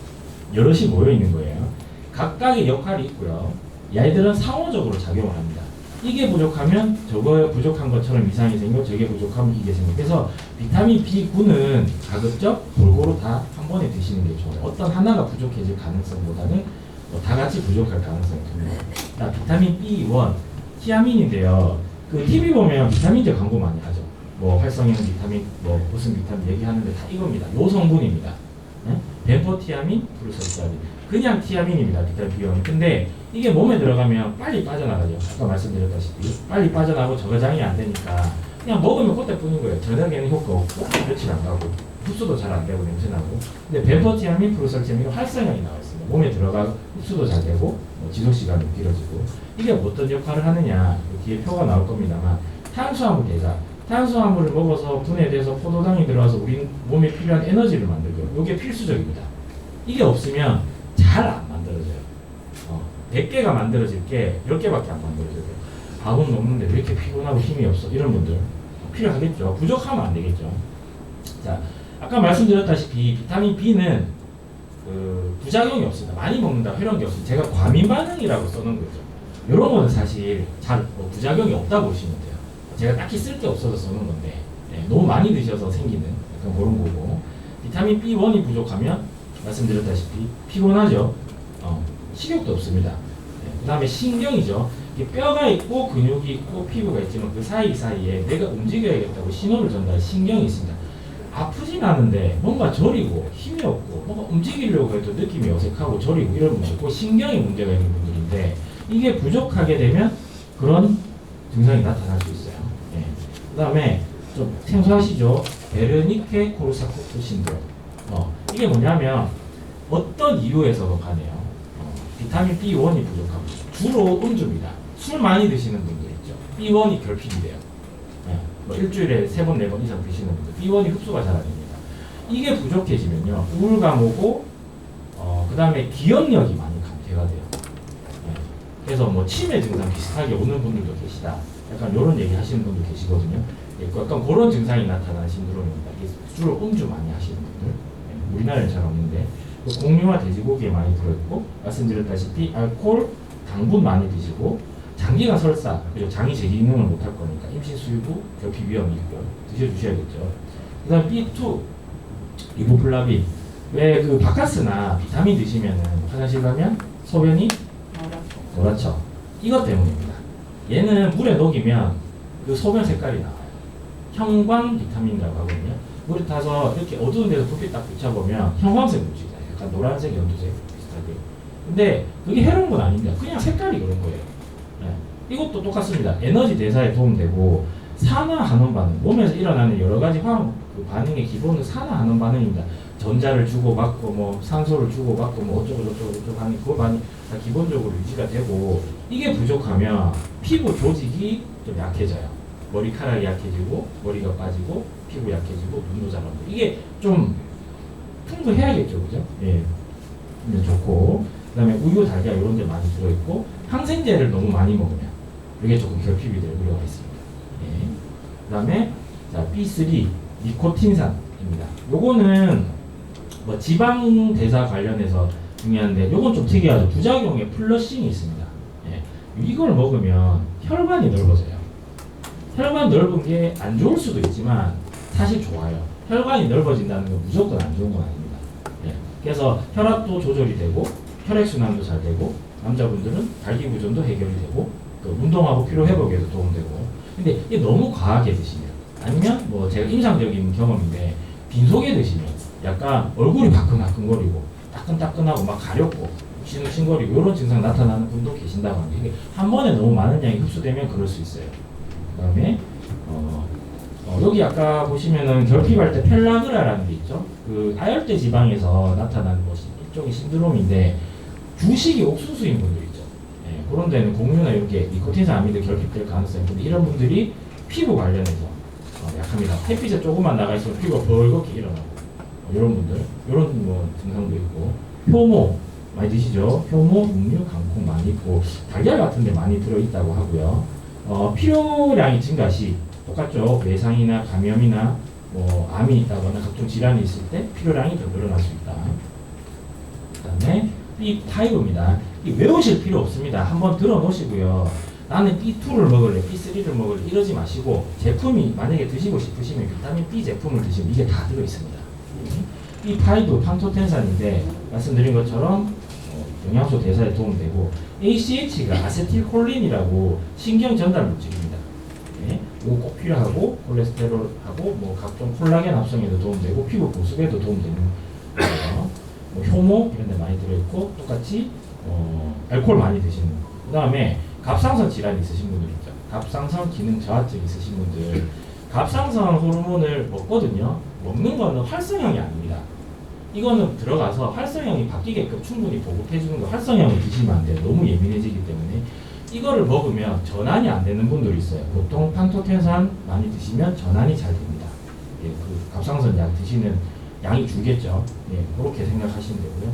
여럿이 모여 있는 거예요. 각각의 역할이 있고요. 얘들은 상호적으로 작용을 합니다. 이게 부족하면 저거 부족한 것처럼 이상이 생기고 저게 부족하면 이게 생기고 그래서 비타민 B군은 가급적 골고루 다 한 번에 드시는 게 좋아요. 어떤 하나가 부족해질 가능성보다는 다 같이 부족할 가능성이 큽니다. 자, 비타민 B1 티아민인데요. 그 TV 보면 비타민제 광고 많이 하죠. 뭐 활성형 비타민, 뭐 무슨 비타민 얘기하는데 다 이겁니다. 요 성분입니다. 네? 벤포티아민, 프루설티아민. 그냥 티아민입니다. 비타민 B1. 근데 이게 몸에 들어가면 빨리 빠져나가죠. 아까 말씀드렸다시피 빨리 빠져나가고 저장이 안 되니까 그냥 먹으면 그때뿐인 거예요. 저녁에는 효과 없고 며칠 안 가고 흡수도 잘 안 되고 냄새 나고. 근데 벤포티아민, 프루설티아민은 활성형이 나와 있습니다. 몸에 들어가 흡수도 잘 되고 지속 시간이 길어지고 이게 어떤 역할을 하느냐 뒤에 표가 나올 겁니다만 탄수화물 대사. 탄수화물을 먹어서 분해돼서 포도당이 들어와서 우리 몸에 필요한 에너지를 만들고요. 이게 필수적입니다. 이게 없으면 잘 안 만들어져요. 100개가 만들어질 게 10개밖에 안 만들어져요. 밥은 먹는데 왜 이렇게 피곤하고 힘이 없어? 이런 분들 필요하겠죠. 부족하면 안 되겠죠. 자, 아까 말씀드렸다시피 비타민 B는 부작용이 없습니다. 많이 먹는다 혈연이 없습니다. 제가 과민 반응이라고 써놓은 거죠. 이런 거는 사실 잘 부작용이 없다고 보시면 돼요. 제가 딱히 쓸 게 없어서 써놓은 건데 너무 많이 드셔서 생기는 약간 그런 거고 비타민 B1이 부족하면 말씀드렸다시피 피곤하죠. 식욕도 없습니다. 그 다음에 신경이죠. 뼈가 있고 근육이 있고 피부가 있지만 그 사이사이에 내가 움직여야겠다고 신호를 전달할 신경이 있습니다. 아프진 않은데 뭔가 저리고 힘이 없고 뭔가 움직이려고 해도 느낌이 어색하고 저리고 이런 분들 있고 신경에 문제가 있는 분들인데 이게 부족하게 되면 그런 증상이 나타날 수 있어요. 그 다음에 좀 생소하시죠? 베르니케 코르사코프 신드롬. 이게 뭐냐면 어떤 이유에서 가네요. 비타민 B1이 부족합니다. 주로 음주입니다. 술 많이 드시는 분들 있죠. B1이 결핍이 돼요. 뭐 일주일에 3번, 4번 이상 드시는 분들 B1이 흡수가 잘 안 됩니다. 이게 부족해지면요. 우울감 오고 그 다음에 기억력이 많이 감퇴가 돼요. 그래서 뭐 치매 증상 비슷하게 오는 분들도 계시다. 약간 이런 얘기 하시는 분도 계시거든요. 약간 그런 증상이 나타나는 신드롬입니다. 이게 주로 음주 많이 하시는 분들. 우리나라에는 잘 없는데 곡류와 돼지고기에 많이 들어있고 말씀드렸다시피 알코올, 당분 많이 드시고 장기간 설사, 그리고 장이 재기능을 못할 거니까 임신 수유부 결핍 위험이 있고요. 드셔주셔야겠죠. 그 다음 B2, 리보플라빈. 왜 그 바카스나 비타민 드시면은 화장실 가면 소변이 노랗죠. 이것 때문입니다. 얘는 물에 녹이면 그 소변 색깔이 나와요. 형광 비타민이라고 하거든요. 물에 타서 이렇게 어두운 데서 불빛 딱 비춰보면 형광색 물질이에요. 약간 노란색, 연두색 비슷하게. 근데 그게 해로운 건 아닙니다. 그냥 색깔이 그런 거예요. 이것도 똑같습니다. 에너지 대사에 도움되고 산화환원 반응, 몸에서 일어나는 여러 가지 화학 반응의 기본은 산화환원 반응입니다. 전자를 주고 받고 뭐 산소를 주고 받고 뭐 어쩌고 저쩌고 하는 그 반응이 다 기본적으로 유지가 되고 이게 부족하면 피부 조직이 좀 약해져요. 머리카락이 약해지고 머리가 빠지고 피부 약해지고 눈도 잘 안 보고 이게 좀 풍부해야겠죠, 그죠? 예, 좋고 그다음에 우유, 달걀 이런 데 많이 들어있고 항생제를 너무 많이 먹으면 이게 조금 결핍이 될 우려가 있습니다. 예. 그다음에 자 B3 니코틴산입니다. 요거는 뭐 지방 대사 관련해서 중요한데 요건 좀 특이하죠. 부작용에 플러싱이 있습니다. 예. 이걸 먹으면 혈관이 넓어져요. 혈관 넓은 게 안 좋을 수도 있지만 사실 좋아요. 혈관이 넓어진다는 건 무조건 안 좋은 건 아닙니다. 예. 그래서 혈압도 조절이 되고 혈액순환도 잘 되고 남자분들은 발기부전도 해결이 되고 그 운동하고 피로회복에도 도움되고 근데 이게 너무 과하게 드시면 아니면 뭐 제가 임상적인 경험인데 빈속에 드시면 약간 얼굴이 바끈바끈거리고 따끈따끈하고 막 가렵고 욱신욱신거리고 이런 증상 나타나는 분도 계신다고 합니다. 이게 한 번에 너무 많은 양이 흡수되면 그럴 수 있어요. 그 다음에 여기 아까 보시면은 결핍할 때 펠라그라라는 게 있죠. 그 아열대 지방에서 나타나는 것이 일종의 신드롬인데 주식이 옥수수인 분들 있죠. 예, 그런 데는 곡류나 이렇게 니코틴산 아미드 결핍될 가능성이 있는데 이런 분들이 피부 관련해서 약합니다. 햇빛에 조금만 나가 있으면 피부가 벌겋게 일어나고 이런 분들 이런 뭐 증상도 있고 효모 많이 드시죠? 효모, 육류, 강콩 많이 있고 달걀 같은 데 많이 들어있다고 하고요. 필요량이 증가 시 똑같죠. 외상이나 감염이나 뭐 암이 있다거나 각종 질환이 있을 때 필요량이 더 늘어날 수 있다. 그 다음에 B5입니다. 외우실 필요 없습니다. 한번 들어놓으시고요. 나는 B2를 먹을래, B3를 먹을래 이러지 마시고 제품이 만약에 드시고 싶으시면 비타민 B 제품을 드시면 이게 다 들어있습니다. B5 판토텐산인데 말씀드린 것처럼 영양소 대사에 도움되고 ACH가 아세틸콜린이라고 신경 전달 물질입니다. 네, 이거 꼭 필요하고 콜레스테롤하고 뭐 각종 콜라겐 합성에도 도움되고 피부 보습에도 도움되는 거예요. 뭐 효모 이런 데 많이 들어있고 똑같이 알코올 많이 드시는 거. 그 다음에 갑상선 질환이 있으신 분들 있죠. 갑상선 기능 저하증 있으신 분들 갑상선 호르몬을 먹거든요. 먹는 거는 활성형이 아닙니다. 이거는 들어가서 활성형이 바뀌게끔 충분히 보급해주는 거. 활성형을 드시면 안 돼요. 너무 예민해지기 때문에. 이거를 먹으면 전환이 안 되는 분들이 있어요. 보통 판토텐산 많이 드시면 전환이 잘 됩니다. 예, 그 갑상선 약 드시는 양이 줄겠죠. 예, 그렇게 생각하시면 되고요.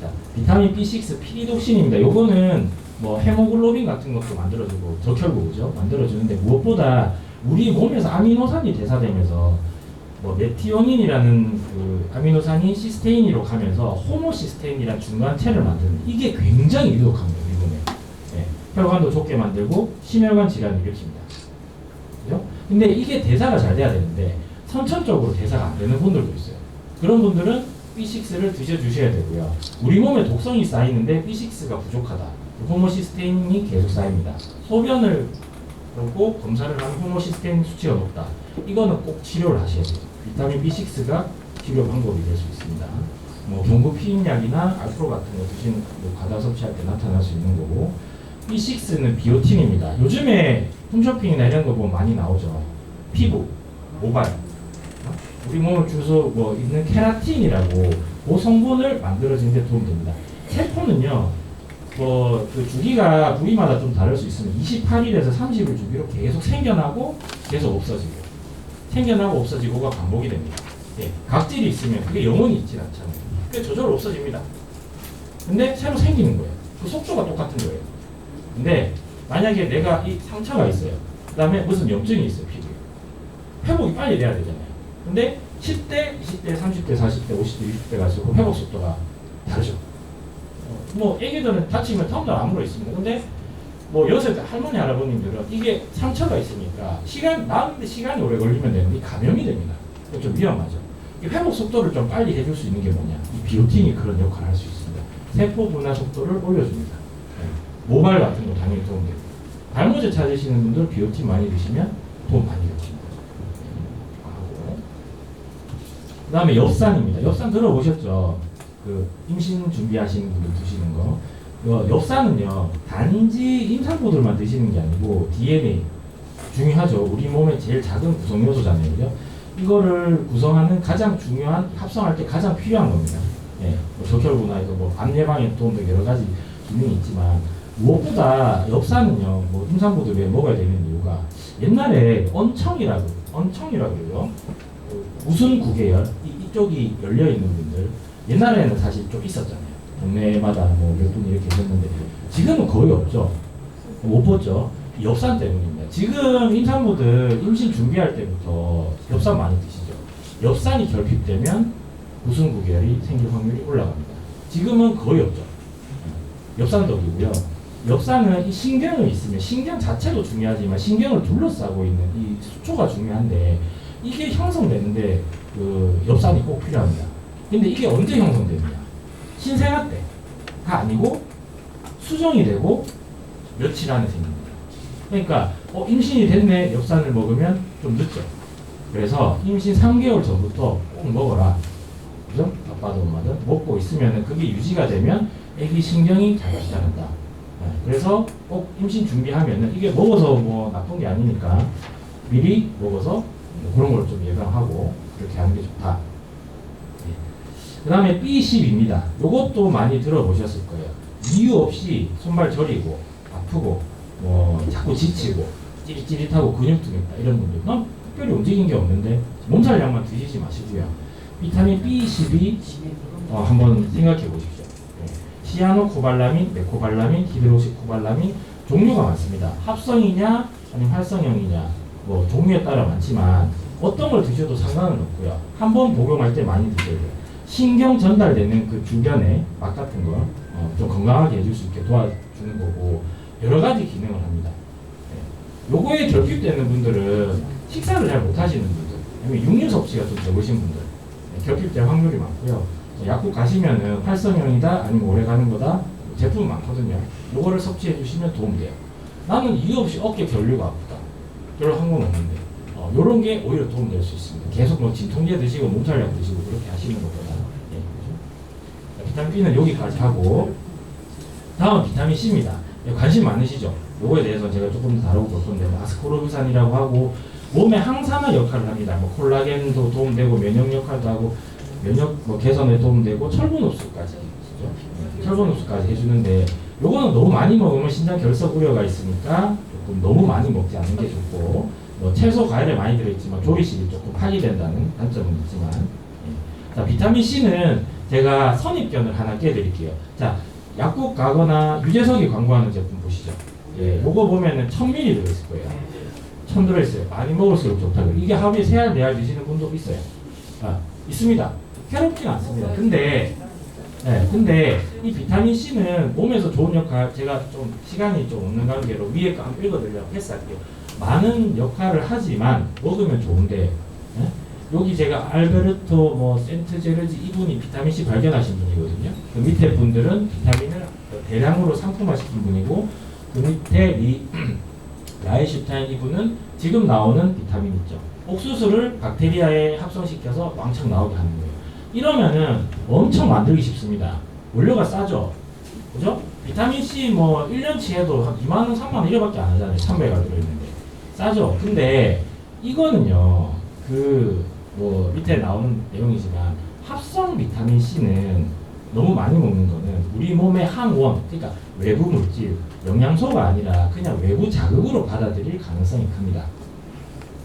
자, 비타민 B6 피리독신입니다. 요거는 뭐 헤모글로빈 같은 것도 만들어주고 적혈구죠. 만들어주는데 무엇보다 우리 몸에서 아미노산이 대사되면서 뭐 메티오닌이라는 그 아미노산이 시스테인으로 가면서 호모시스테인이라는 중간체를 만드는 이게 굉장히 유독합니다. 우리 몸에. 예, 혈관도 좁게 만들고 심혈관 질환을 일으킵니다. 그죠? 근데 이게 대사가 잘 돼야 되는데 선천적으로 대사가 안 되는 분들도 있어요. 그런 분들은 B6를 드셔주셔야 되고요. 우리 몸에 독성이 쌓이는데 B6가 부족하다. 호모시스테인이 계속 쌓입니다. 소변을 그리고 검사를 하면 호모시스테인 수치가 높다. 이거는 꼭 치료를 하셔야 돼요. 비타민 B6가 치료 방법이 될 수 있습니다. 뭐 경구 피임약이나 알프로 같은 거 드시는 뭐 과다 섭취할 때 나타날 수 있는 거고 B6는 비오틴입니다. 요즘에 홈쇼핑이나 이런 거 보면 많이 나오죠. 피부, 모발 우리 몸을 주소 뭐 있는 케라틴이라고 그 성분을 만들어지는 데 도움됩니다. 세포는요, 뭐 그 주기가 부위마다 좀 다를 수 있으면 28일에서 30일 주기로 계속 생겨나고 계속 없어지고 생겨나고 없어지고가 반복이 됩니다. 예, 각질이 있으면 그게 영원히 있진 않잖아요. 그게 저절로 없어집니다. 근데 새로 생기는 거예요. 그 속도가 똑같은 거예요. 근데 만약에 내가 이 상처가 있어요. 그 다음에 무슨 염증이 있어요, 피부에. 회복이 빨리 돼야 되잖아요. 근데 10대, 20대, 30대, 40대, 50대, 60대 가지고 회복 속도가 다르죠. 뭐 애기들은 다치면 다음날 아무로 있습니다. 근데 뭐 여섯 할머니 할아버님들은 이게 상처가 있으니까 나는데 시간이 오래 걸리면 되는데 감염이 됩니다. 좀 위험하죠. 이 회복 속도를 좀 빨리 해줄 수 있는 게 뭐냐? 이 비오틴이 그런 역할을 할 수 있습니다. 세포 분화 속도를 올려줍니다. 모발 같은 거 당연히 도움되고 발모제 찾으시는 분들 비오틴 많이 드시면 도움 많이 됩니다. 그 다음에 엽산입니다. 엽산 들어보셨죠? 그 임신 준비하시는 분들 드시는 거. 엽산은요, 단지 임산부들만 드시는 게 아니고 DNA 중요하죠. 우리 몸의 제일 작은 구성 요소잖아요, 그죠? 이거를 구성하는 가장 중요한 합성할 때 가장 필요한 겁니다. 예, 뭐 적혈구나 해서 뭐 암 예방에 도움되는 여러 가지 기능이 있지만 무엇보다 엽산은요, 뭐 임산부들 왜 먹어야 되는 이유가 옛날에 언청이라고 그러죠. 무슨 구계열 이쪽이 열려 있는 분들 옛날에는 사실 좀 있었잖아요. 동네마다 뭐 몇 분이 이렇게 있었는데 지금은 거의 없죠. 못 봤죠. 엽산 때문입니다. 지금 임산부들 임신 준비할 때부터 엽산 많이 드시죠. 엽산이 결핍되면 무슨 구계열이 생길 확률이 올라갑니다. 지금은 거의 없죠. 엽산덕이고요. 엽산은 이 신경이 있으면 신경 자체도 중요하지만 신경을 둘러싸고 있는 이 수초가 중요한데 이게 형성되는데 그 엽산이 꼭 필요합니다. 근데 이게 언제 형성되느냐? 신생아 때가 아니고 수정이 되고 며칠 안에 생깁니다. 그러니까 임신이 됐네 엽산을 먹으면 좀 늦죠. 그래서 임신 3개월 전부터 꼭 먹어라. 그죠? 아빠도 엄마도 먹고 있으면 그게 유지가 되면 애기 신경이 잘 자란다. 네, 그래서 꼭 임신 준비하면은 이게 먹어서 뭐 나쁜 게 아니니까 미리 먹어서 그런 걸 좀 예방하고 그렇게 하는 게 좋다. 네. 그 다음에 B10입니다. 이것도 많이 들어보셨을 거예요. 이유 없이 손발 저리고 아프고 뭐 자꾸 지치고 찌릿찌릿하고 근육통 있다 이런 분들 난 특별히 움직인 게 없는데 몸살약만 드시지 마시고요. 비타민 B12 한번 생각해 보십시오. 시아노코발라민, 메코발라민, 히드로시코발라민 종류가 많습니다. 합성이냐 아니면 활성형이냐 뭐 종류에 따라 많지만 어떤 걸 드셔도 상관은 없고요. 한 번 복용할 때 많이 드셔야 돼요. 신경 전달되는 그 주변에 막 같은 거 좀 건강하게 해줄 수 있게 도와주는 거고 여러 가지 기능을 합니다. 요거에 결핍되는 분들은 식사를 잘 못하시는 분들, 아니면 육류 섭취가 좀 적으신 분들 결핍될 확률이 많고요. 약국 가시면은 활성형이다 아니면 오래 가는 거다 제품 많거든요. 요거를 섭취해 주시면 도움이 돼요. 나는 이유 없이 어깨 결류가 아프다. 별로 한 건 없는데 요런 게 오히려 도움될 수 있습니다. 계속 뭐 진통제 드시고 몸살약 드시고 그렇게 하시는 것보다 비타민 B는 여기까지 하고 다음 비타민 C입니다. 관심 많으시죠? 요거에 대해서 제가 조금 더 다뤄볼 건데 아스코르비산이라고 하고 몸의 항산화 역할을 합니다. 뭐 콜라겐도 도움되고 면역 역할도 하고 면역 개선에 도움되고 철분 흡수까지 철분 흡수까지 해주는데 요거는 너무 많이 먹으면 신장 결석 우려가 있으니까 조금 너무 많이 먹지 않는 게 좋고 뭐 채소 과일에 많이 들어있지만 조리실이 조금 파괴된다는 단점은 있지만 자 비타민 C는 제가 선입견을 하나 깨드릴게요. 자 약국 가거나 유재석이 광고하는 제품 보시죠. 요거 보면은 1000ml 들어있을 거예요. 1000 들어있어요. 많이 먹을수록 좋다고. 이게 하루에 3알 4알 드시는 분도 있어요. 있습니다. 괴롭지는 않습니다. 근데 이 비타민 C는 몸에서 좋은 역할, 제가 좀 시간이 좀 없는 관계로 위에 거 한번 읽어드리려고 패스할게요. 많은 역할을 하지만 먹으면 좋은데 여기 제가 알베르토 센트제르지 이분이 비타민 C 발견하신 분이거든요. 그 밑에 분들은 비타민을 대량으로 상품화시킨 분이고 그 밑에 라이슈타인 이분은 지금 나오는 비타민 있죠. 옥수수를 박테리아에 합성시켜서 왕창 나오게 하는 거예요. 이러면은 엄청 만들기 쉽습니다. 원료가 싸죠. 그죠? 비타민 C 1년치 해도 한 2만원, 3만원 이래밖에 안 하잖아요. 300알 들어있는데. 싸죠. 근데 이거는요, 밑에 나오는 내용이지만 합성 비타민 C는 너무 많이 먹는 거는 우리 몸의 항원, 그러니까 외부 물질, 영양소가 아니라 그냥 외부 자극으로 받아들일 가능성이 큽니다.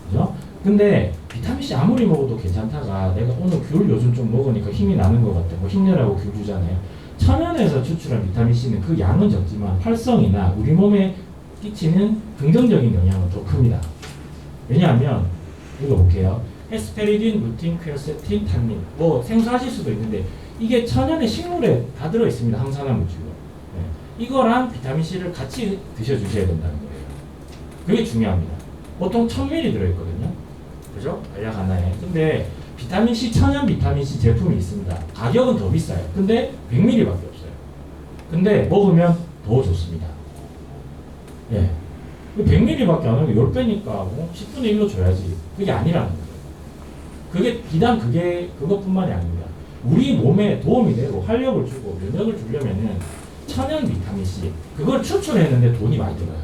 그죠? 근데 비타민 C 아무리 먹어도 괜찮다가 내가 오늘 귤 요즘 좀 먹으니까 힘이 나는 것 같아. 힘내라고 귤 주잖아요. 천연에서 추출한 비타민 C는 그 양은 적지만 활성이나 우리 몸에 끼치는 긍정적인 영향은 더 큽니다. 왜냐하면 이거 볼게요. 헤스페리딘, 루틴, 퀘르세틴, 탄닌 생소하실 수도 있는데 이게 천연의 식물에 다 들어있습니다. 항산화 물질로. 이거랑 비타민 C를 같이 드셔주셔야 된다는 거예요. 그게 중요합니다. 보통 1000ml 들어있거든요. 그죠? 약 하나에. 근데 비타민 C, 천연 비타민 C 제품이 있습니다. 가격은 더 비싸요. 근데 100ml 밖에 없어요. 근데 먹으면 더 좋습니다. 100ml 밖에 안 하면 10배니까 10분의 1로 줘야지. 그게 아니라는 거예요. 그게 비단 그것뿐만이 아닙니다. 우리 몸에 도움이 되고 활력을 주고 면역을 주려면은 천연 비타민 C 그걸 추출했는데 돈이 많이 들어요.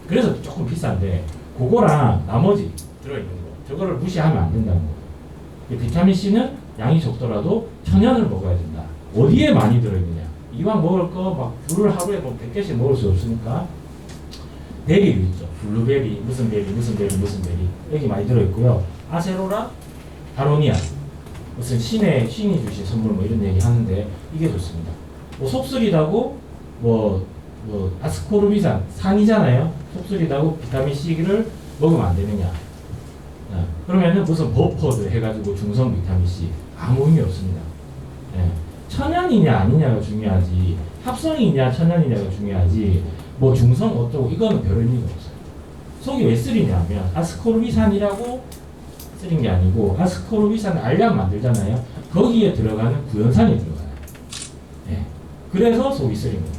그래서 조금 비싼데 그거랑 나머지 들어있는 거 저거를 무시하면 안 된다는 거예요. 비타민 C는 양이 적더라도 천연을 먹어야 된다. 어디에 많이 들어있느냐? 이왕 먹을 거 귤을 하루에 100개씩 먹을 수 없으니까 베리류 있죠. 블루베리, 무슨 베리 여기 많이 들어있고요. 아세로라, 아로니아 무슨 신이 주신 선물 이런 얘기 하는데 이게 좋습니다. 속쓰리다고 아스코르비산 산이잖아요. 속쓰리다고 비타민 C를 먹으면 안 되느냐? 그러면은 무슨 버퍼드 해가지고 중성 비타민 C 아무 의미 없습니다. 천연이냐 아니냐가 중요하지 합성이냐 천연이냐가 중요하지 중성 어쩌고 이거는 별 의미가 없어요. 속이 왜 쓰리냐면 아스코르비산이라고 쓰린 게 아니고 아스코르비산 알약 만들잖아요. 거기에 들어가는 구연산이 들어가요. 그래서 속이 쓰린 겁니다.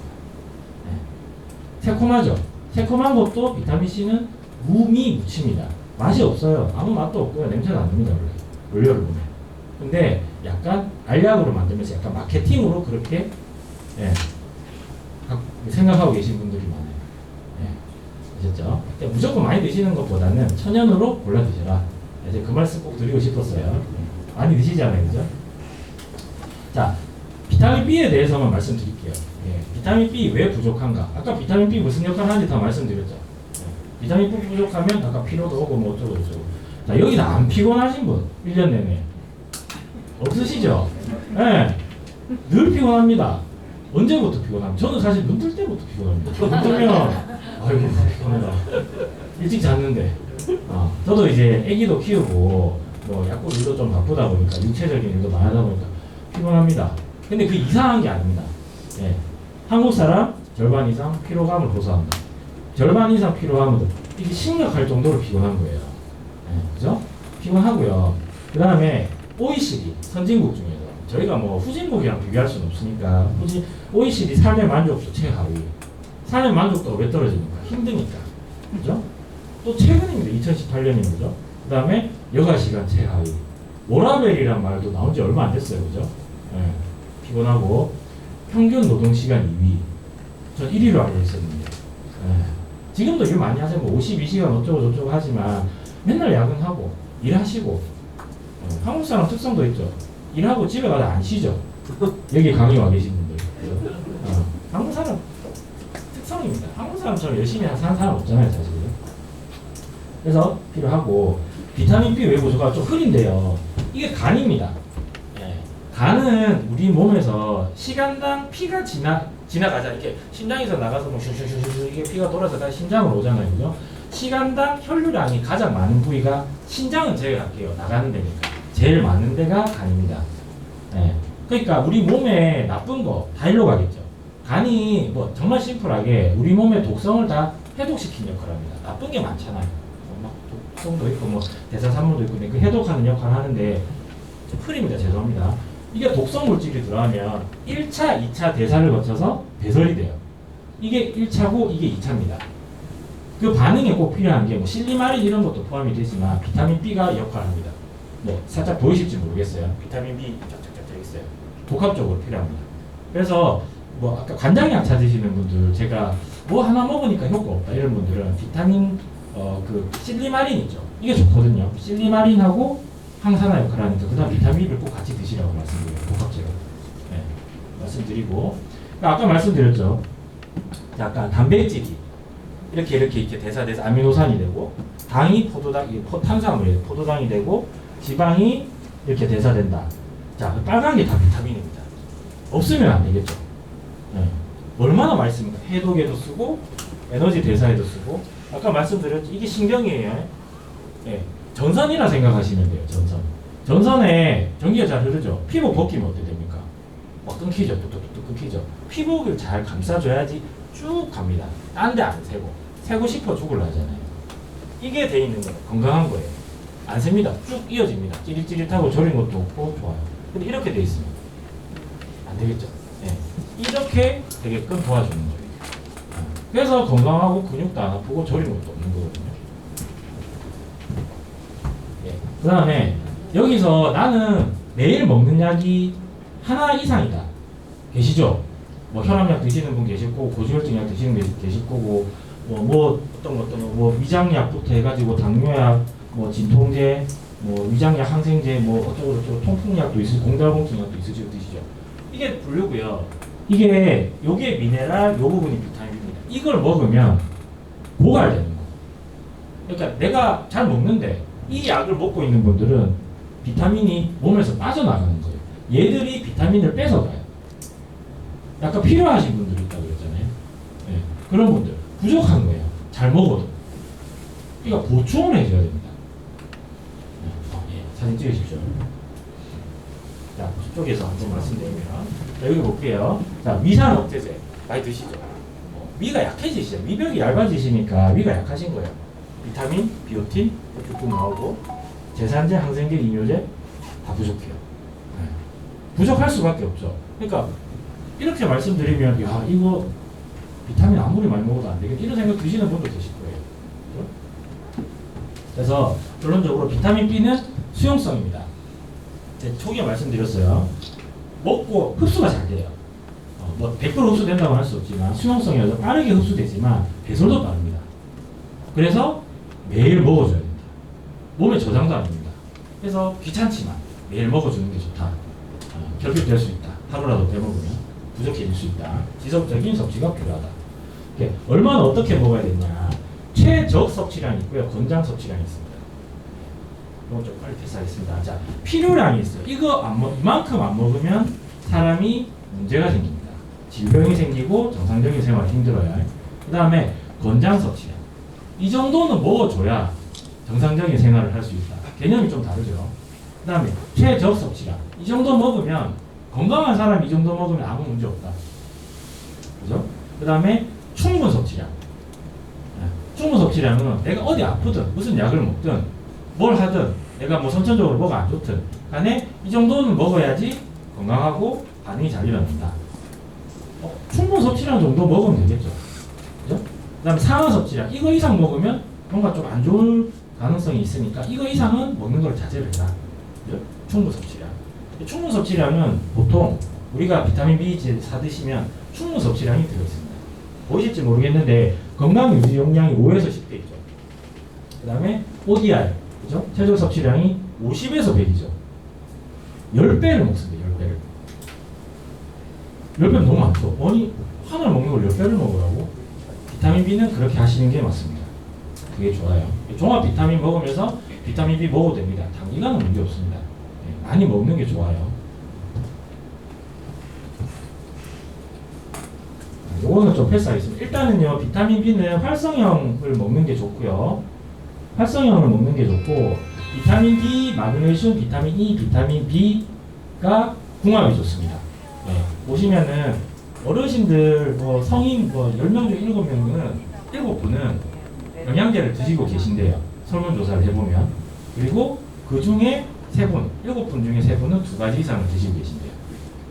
새콤하죠. 새콤한 것도 비타민 C는 무칩니다. 맛이 없어요. 아무 맛도 없고요. 냄새가 안 납니다. 원래 원료를 보면. 근데 약간 알약으로 만들면서 약간 마케팅으로 그렇게 생각하고 계신 분들이 많아요. 아셨죠? 무조건 많이 드시는 것보다는 천연으로 골라 드셔라. 이제 그 말씀 꼭 드리고 싶었어요. 많이 드시잖아요, 그죠? 자, 비타민 B에 대해서만 말씀드릴게요. 비타민 B 왜 부족한가? 아까 비타민 B 무슨 역할을 하는지 다 말씀드렸죠. 비타민 B 부족하면 아까 피로도 오고 어쩌고 저쩌고. 자, 여기서 안 피곤하신 분, 1년 내내 없으시죠? 네. 늘 피곤합니다. 언제부터 피곤합니다? 저는 사실 눈 뜰 때부터 피곤합니다. 눈 뜨면 아이고 피곤하다. 일찍 잤는데. 저도 이제 아기도 키우고 뭐 약국 일도 좀 바쁘다 보니까 육체적인 일도 많이 하다 보니까 피곤합니다. 근데 그 이상한 게 아닙니다. 예. 한국 사람 절반 이상 피로감을 호소한다. 절반 이상 피로감은 이게 심각할 정도로 피곤한 거예요. 예. 그죠? 피곤하고요. 그 다음에 OECD 선진국 중에서 저희가 뭐 후진국이랑 비교할 수는 없으니까 OECD 삶의 만족도 최하위. 삶의 만족도가 왜 떨어집니까? 힘드니까. 그죠? 또 최근입니다. 2018년인 거죠. 그 다음에 여가 시간 최하위. 워라밸이란 말도 나온 지 얼마 안 됐어요. 그죠? 예. 피곤하고 평균 노동 시간 2위. 전 1위로 알고 있었는데. 예. 지금도 일 많이 하세요. 뭐 52시간 어쩌고 저쩌고 하지만 맨날 야근하고 일하시고 한국 사람 특성도 있죠. 일하고 집에 가서 안 쉬죠. 여기 강의 와 계신 분들. 한국 사람 특성입니다. 한국 사람처럼 열심히 사는 사람 없잖아요, 사실. 그래서 필요하고 비타민 B 외 부족가 좀 흐린데요. 이게 간입니다. 예. 간은 우리 몸에서 시간당 피가 지나가자 이렇게 심장에서 나가서 뭐 슈슈슈슈 이게 피가 돌아서 다시 심장으로 오잖아요, 그죠? 시간당 혈류량이 가장 많은 부위가 신장은 제외할게요. 나가는 데니까 제일 많은 데가 간입니다. 예. 그러니까 우리 몸에 나쁜 거 다 일로 가겠죠. 간이 뭐 정말 심플하게 우리 몸의 독성을 다 해독시키는 역할을 합니다. 나쁜 게 많잖아요. 막 독성도 있고 뭐 대사산물도 있고 그 해독하는 역할을 하는데 좀 흐립니다. 죄송합니다. 이게 독성 물질이 들어가면 1차, 2차 대사를 거쳐서 배설이 돼요. 이게 1차고 이게 2차입니다. 그 반응에 꼭 필요한 게 뭐 실리마린 이런 것도 포함이 되지만 비타민 B가 역할을 합니다. 뭐 살짝 보이실지 모르겠어요. 비타민 B 쫙쫙쫙쫙 있어요. 복합적으로 필요합니다. 그래서 뭐 아까 관장약 찾으시는 분들 제가 뭐 하나 먹으니까 효과 없다 이런 분들은 비타민 그 실리마린 있죠. 이게 좋거든요. 실리마린하고 항산화 역할을 하니까 그다음 비타민 B를 꼭 같이 드시라고 말씀드려요. 복합적으로. 네, 말씀드리고 아까 말씀드렸죠. 약간 단백질이 이렇게 대사돼서 아미노산이 되고 당이 탄수화물이 포도당이 되고 지방이 이렇게 대사된다. 자, 빨간 게 다 비타민입니다. 없으면 안 되겠죠. 네. 얼마나 맛있습니까? 해독에도 쓰고 에너지 대사에도 쓰고 아까 말씀드렸죠. 이게 신경이에요. 네. 전선이라 생각하시면 돼요. 전선에 전기가 잘 흐르죠. 피부 벗기면 어떻게 됩니까? 막 끊기죠. 뚝뚝뚝 끊기죠. 피부를 잘 감싸줘야지 쭉 갑니다. 딴 데 안 세고 싶어 죽을라 하잖아요. 이게 돼 있는 거예요. 건강한 거예요. 안 셉니다. 쭉 이어집니다. 찌릿찌릿하고 저린 것도 없고 좋아요. 근데 이렇게 돼 있으면 안 되겠죠. 네. 이렇게 되게끔 도와주는 거예요. 그래서 건강하고 근육도 안 아프고 저린 것도 없는 거거든요. 네. 그 다음에 여기서 나는 매일 먹는 약이 하나 이상이다. 계시죠? 뭐 혈압약 드시는 분 계실 거고 고지혈증약 드시는 분 계실 거고 어떤 위장약부터 해가지고 당뇨약, 뭐 진통제, 뭐 위장약, 항생제, 뭐 어쩌고 통풍약도 있으시고 공달공증약도 있으시고 드시죠. 이게 분류고요. 요게 미네랄, 요 부분이 비타민입니다. 이걸 먹으면 고갈되는 거. 그러니까 내가 잘 먹는데 이 약을 먹고 있는 분들은 비타민이 몸에서 빠져나가는 거예요. 얘들이 비타민을 뺏어가요. 약간 필요하신 분들이 있다고 그랬잖아요. 네. 그런 분들 부족한 거예요. 잘 먹어도. 그러니까 보충을 해줘야 됩니다. 사진 찍으십시오. 자, 저쪽에서 한번 말씀드리면 자, 여기 볼게요. 자, 위산 억제제 많이 드시죠? 위가 약해지시죠? 위벽이 얇아지시니까 위가 약하신 거예요. 비타민, 비오틴 쭉쭉 나오고 제산제, 항생제, 이뇨제 다 부족해요. 네. 부족할 수밖에 없죠. 그러니까 이렇게 말씀드리면 야 이거 비타민 아무리 많이 먹어도 안 되겠다 이런 생각 드시는 분도 계실 거예요. 그렇죠? 그래서 결론적으로 비타민 B는 수용성입니다. 초기에 말씀드렸어요. 먹고 흡수가 잘 돼요. 뭐 100% 흡수된다고 할 수 없지만 수용성이라서 빠르게 흡수되지만 배설도 빠릅니다. 그래서 매일 먹어줘야 됩니다. 몸에 저장도 아닙니다. 그래서 귀찮지만 매일 먹어주는 게 좋다. 결핍될 수 있다. 하루라도 빼먹으면 부족해질 수 있다. 지속적인 섭취가 필요하다. 얼마나 어떻게 먹어야 되냐. 최적 섭취량이 있고요. 권장 섭취량이 있습니다. 이건 좀 빨리 패스하겠습니다. 자, 필요량이 있어요. 이만큼 안 먹으면 사람이 문제가 생깁니다. 질병이 생기고 정상적인 생활이 힘들어요. 그 다음에 권장 섭취량. 이 정도는 먹어줘야 정상적인 생활을 할 수 있다. 개념이 좀 다르죠. 그 다음에 최적 섭취량. 이 정도 먹으면 건강한 사람이 이 정도 먹으면 아무 문제 없다. 그죠? 그 다음에 충분 섭취량. 충분 섭취량은 내가 어디 아프든 무슨 약을 먹든 뭘 하든 내가 뭐 선천적으로 뭐가 안 좋든 간에 이 정도는 먹어야지 건강하고 반응이 잘 일어난다. 충분 섭취량 정도 먹으면 되겠죠. 그죠? 그 다음에 상한 섭취량. 이거 이상 먹으면 뭔가 좀 안 좋을 가능성이 있으니까 이거 이상은 먹는 걸 자제를 해라. 그죠? 충분 섭취량. 충분 섭취량은 보통 우리가 비타민 B 사드시면 충분 섭취량이 들어있습니다. 보이실지 모르겠는데 건강 유지 용량이 5에서 10대 있죠. 그 다음에 ODI, 그죠? 최적 섭취량이 50에서 100이죠. 10배를 먹습니다. 10배를. 10배는 너무 많죠. 아니 하나를 먹는 걸 10배를 먹으라고? 비타민 B는 그렇게 하시는 게 맞습니다. 그게 좋아요. 종합 비타민 먹으면서 비타민 B 먹어도 됩니다. 단기간은 문제 없습니다. 많이 먹는 게 좋아요. 요거는 좀 패스하겠습니다. 일단은요, 비타민 B는 활성형을 먹는 게 좋고요. 활성형을 먹는 게 좋고, 비타민 D, 마그네슘, 비타민 E, 비타민 B가 궁합이 좋습니다. 네, 보시면은 어르신들, 뭐 성인 뭐 10명 중 7명은 7분은 영양제를 드시고 계신데요. 설문조사를 해보면. 그리고 그 중에 3분, 7분 중에 3분은 2가지 이상을 드시고 계신데요.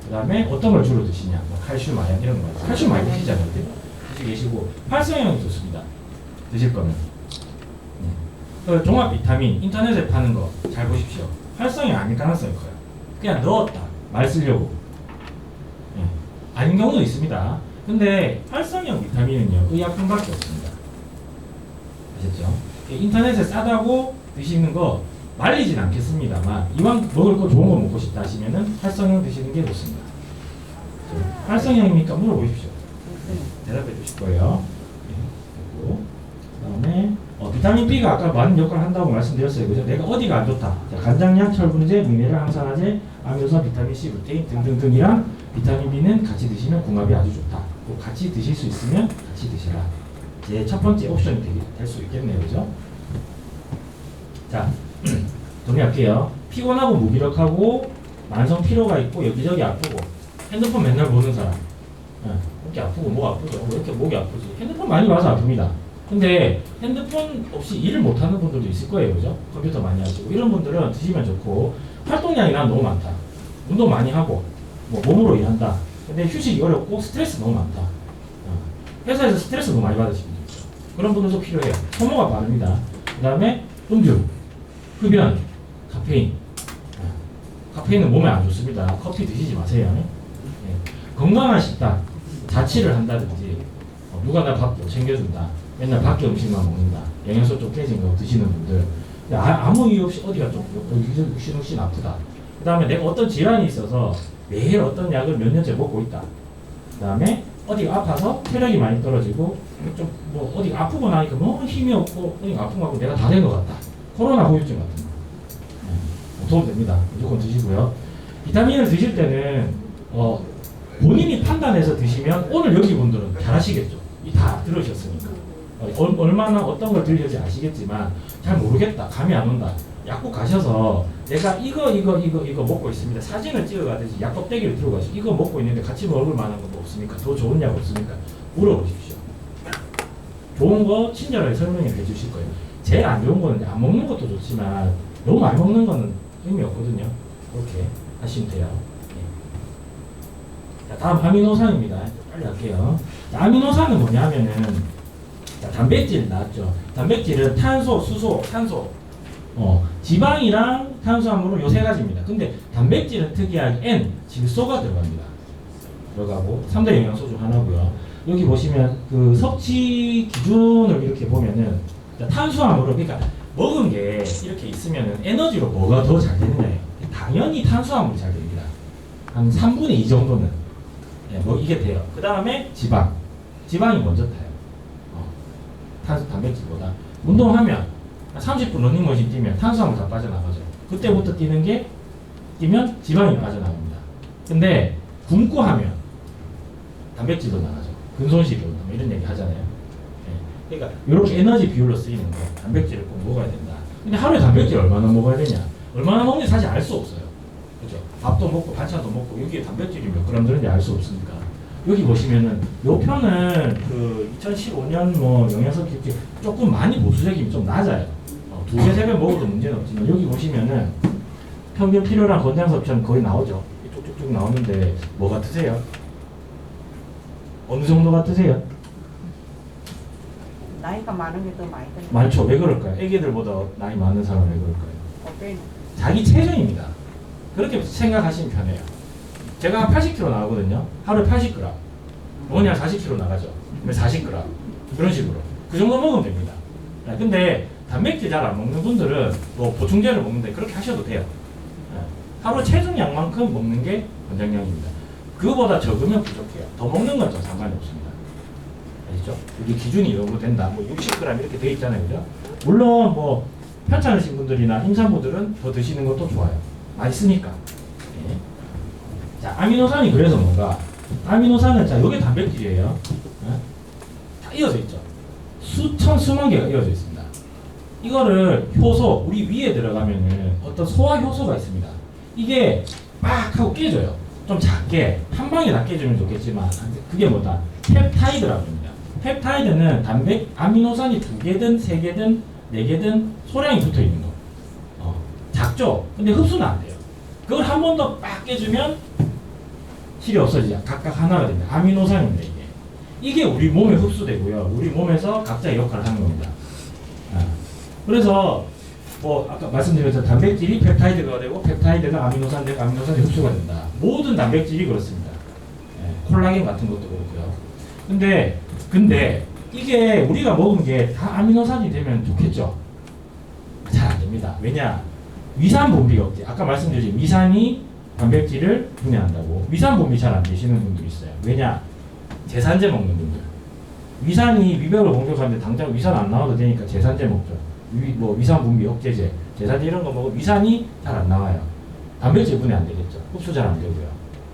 그 다음에 어떤 걸 주로 드시냐, 뭐 칼슘, 아연 이런 거. 칼슘 많이 드시잖아요. 드시고 계시고, 활성형이 좋습니다. 드실 거면. 그 종합 비타민, 인터넷에 파는 거 잘 보십시오. 활성형 아닐 가능성이 커요. 그냥 넣었다, 말 쓰려고. 아닌 경우도 있습니다. 근데 활성형 비타민은요, 의약품밖에 없습니다. 아셨죠? 인터넷에 싸다고 드시는 거 말리진 않겠습니다만 이왕 먹을 거 좋은 거 먹고 싶다 하시면은 활성형 드시는 게 좋습니다. 활성형입니까? 물어보십시오. 네, 대답해 주실 거예요. 네, 그다음에 비타민 B가 아까 많은 역할을 한다고 말씀드렸어요. 그죠? 내가 어디가 안 좋다. 자, 간장약, 철분제, 미네랄 항산화제, 아미노산, 비타민 C, 루테인 등등등이랑 비타민 B는 같이 드시면 궁합이 아주 좋다. 꼭 같이 드실 수 있으면 같이 드시라. 제 첫 번째 옵션이 될 수 있겠네요. 그죠? 자, 정리할게요. 피곤하고 무기력하고 만성 피로가 있고 여기저기 아프고 핸드폰 맨날 보는 사람. 이렇게 아프고 목 아프죠. 왜 이렇게 목이 아프지? 핸드폰 많이 봐서 아픕니다. 근데 핸드폰 없이 일을 못하는 분들도 있을 거예요. 그죠? 컴퓨터 많이 하시고 이런 분들은 드시면 좋고 활동량이 난 너무 많다. 운동 많이 하고 뭐 몸으로 일한다. 근데 휴식이 어렵고 스트레스 너무 많다. 회사에서 스트레스 너무 많이 받으시는 분들 있죠. 그런 분들도 필요해요. 소모가 많습니다. 그 다음에 음주, 흡연, 카페인. 카페인은 몸에 안 좋습니다. 커피 드시지 마세요. 네. 건강한 식단, 자취를 한다든지 누가 나 밥 못 챙겨준다. 맨날 밖에 음식만 먹는다. 영양소 좀 깨진 거 드시는 분들. 아무 이유 없이 어디가 좀 욱신욱신 아프다. 그 다음에 내가 어떤 질환이 있어서 매일 어떤 약을 몇 년째 먹고 있다. 그 다음에 어디가 아파서 체력이 많이 떨어지고 좀 뭐 어디가 아프고 나니까 너무 힘이 없고 어디가 아픈 거 같고 내가 다 된 것 같다. 코로나 후유증 같은 거. 도움 됩니다. 무조건 드시고요. 비타민을 드실 때는 본인이 판단해서 드시면 오늘 여기 분들은 잘하시겠죠. 이 다 들으셨으니까. 얼마나 어떤 걸 들으실지 아시겠지만 잘 모르겠다. 감이 안 온다. 약국 가셔서 내가 이거 먹고 있습니다. 사진을 찍어가듯이 약 껍데기를 들고 가시고 이거 먹고 있는데 같이 먹을 만한 거 없습니까? 더 좋은 약 없습니까? 물어보십시오. 좋은 거 친절하게 설명해 주실 거예요. 제일 안 좋은 거는 안 먹는 것도 좋지만 너무 많이 먹는 거는 의미 없거든요. 그렇게 하시면 돼요. 자, 다음 아미노산입니다. 빨리 할게요. 자, 아미노산은 뭐냐면은 자, 단백질 나왔죠. 단백질은 탄소, 수소, 탄소, 지방이랑 탄수화물은 요 세 가지입니다. 근데 단백질은 특이하게 N, 질소가 들어갑니다. 들어가고 3대 영양소 중 하나고요. 여기 보시면 그 섭취 기준을 이렇게 보면은 자, 탄수화물은 그러니까 먹은 게 이렇게 있으면은 에너지로 뭐가 더 잘 되느냐예요. 당연히 탄수화물이 잘 됩니다. 한 3분의 2 정도는 뭐 이게 돼요. 그 다음에 지방이 먼저 타요. 단백질보다. 운동하면 30분 러닝머신 뛰면 탄수화물 다 빠져나가죠. 그때부터 뛰면 지방이 빠져나갑니다. 근데 굶고 하면 단백질도 나가죠. 근손실이 온다. 뭐 이런 얘기 하잖아요. 예. 그러니까 이렇게 에너지 비율로 쓰이는 거 단백질을 꼭 먹어야 된다. 근데 하루에 단백질 얼마나 먹어야 되냐? 얼마나 먹는지 사실 알 수 없어요. 그죠? 밥도 먹고 반찬도 먹고 여기에 단백질이 몇 그램 들었는지 알 수 없으니까. 여기 보시면은 요 편은 그 2015년 뭐 영양소 기록이 조금 많이 보수적이면 좀 낮아요. 두배 세 배 먹어도 문제는 없지만 여기 보시면은 평균 필요량 권장 섭취는 거의 나오죠. 쭉쭉쭉 나오는데 뭐 같으세요? 어느 정도 같으세요? 나이가 많은 게 더 많이 드는 많죠. 왜 그럴까요? 애기들보다 나이 많은 사람 왜 그럴까요? 어때요? 자기 체중입니다. 그렇게 생각하시면 편해요. 제가 80kg 나가거든요. 하루에 80g. 뭐냐 40kg 나가죠. 그러면 40g. 그런 식으로. 그 정도 먹으면 됩니다. 근데 단백질 잘 안 먹는 분들은 뭐 보충제를 먹는데 그렇게 하셔도 돼요. 하루 체중량만큼 먹는 게 권장량입니다. 그거보다 적으면 부족해요. 더 먹는 건 좀 상관이 없습니다. 아시죠? 여기 기준이 이 정도 된다. 뭐 60g 이렇게 돼 있잖아요. 그죠? 물론 뭐 편찮으신 분들이나 임산부들은 더 드시는 것도 좋아요. 맛있으니까. 네. 자, 아미노산이 그래서 뭔가? 아미노산은 자, 요게 단백질이에요. 네? 다 이어져 있죠. 수만 개가 이어져 있습니다. 이거를 효소, 우리 위에 들어가면은 어떤 소화 효소가 있습니다. 이게 막 하고 깨져요. 좀 작게 한 방에 다 깨지면 좋겠지만 그게 뭐다? 펩타이드라고 합니다. 펩타이드는 아미노산이 2개든 3개든 4개든 소량이 붙어 있는 거. 작죠? 근데 흡수는 안 돼요. 그걸 한 번 더 빡 깨주면 실이 없어지죠. 각각 하나가 됩니다. 아미노산입니다. 이게 우리 몸에 흡수되고요. 우리 몸에서 각자의 역할을 하는 겁니다. 그래서 뭐 아까 말씀드린 것처럼 단백질이 펩타이드가 되고 펩타이드가 아미노산 되고 아미노산이 흡수가 된다. 모든 단백질이 그렇습니다. 콜라겐 같은 것도 그렇고요. 근데 이게 우리가 먹은 게 다 아미노산이 되면 좋겠죠? 잘 안 됩니다. 왜냐? 위산 분비가 없지. 아까 말씀드린 위산이 단백질을 분해한다고. 위산 분비 잘 안 되시는 분들이 있어요. 왜냐? 제산제 먹는 분들. 위산이 위벽을 공격하는데 당장 위산 안 나와도 되니까 제산제 먹죠. 위산 분비 억제제, 제산제 이런 거 먹으면 위산이 잘 안 나와요. 단백질 분해 안 되겠죠. 흡수 잘 안 되고요.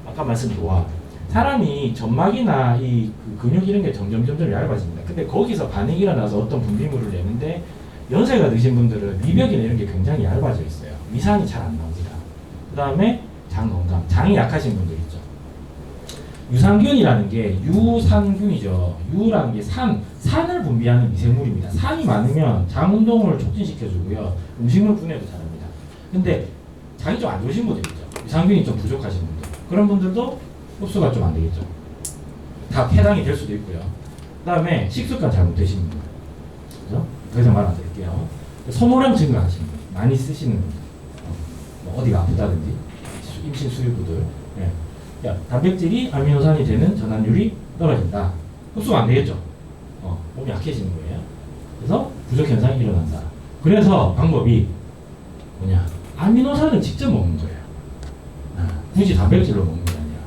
아까 말씀 좋아. 사람이 점막이나 그 근육 이런 게 점점 얇아집니다. 근데 거기서 반응이 일어나서 어떤 분비물을 내는데 연세가 드신 분들은 위벽이나 이런 게 굉장히 얇아져 있어요. 위산이 잘 안 나옵니다. 그 다음에 장 건강, 장이 약하신 분들 있죠. 유산균이라는 게 유산균이죠. 유라는 게 산을 분비하는 미생물입니다. 산이 많으면 장 운동을 촉진시켜주고요. 음식물 분해도 잘합니다. 근데 장이 좀 안 좋으신 분들 있죠. 유산균이 좀 부족하신 분들. 그런 분들도 흡수가 좀 안 되겠죠. 다 해당이 될 수도 있고요. 그 다음에 식습관 잘못되시는 분들. 그죠? 더 이상 말 안 드릴게요. 소모량 증가하시는 분, 많이 쓰시는 분들. 뭐 어디가 아프다든지, 임신 수유부들. 야, 단백질이 아미노산이 되는 전환율이 떨어진다. 흡수가 안 되겠죠. 몸이 약해지는 거예요. 그래서 부족 현상이 일어난다. 그래서 방법이 뭐냐? 아미노산을 직접 먹는 거예요. 굳이 단백질로 먹는 게 아니라.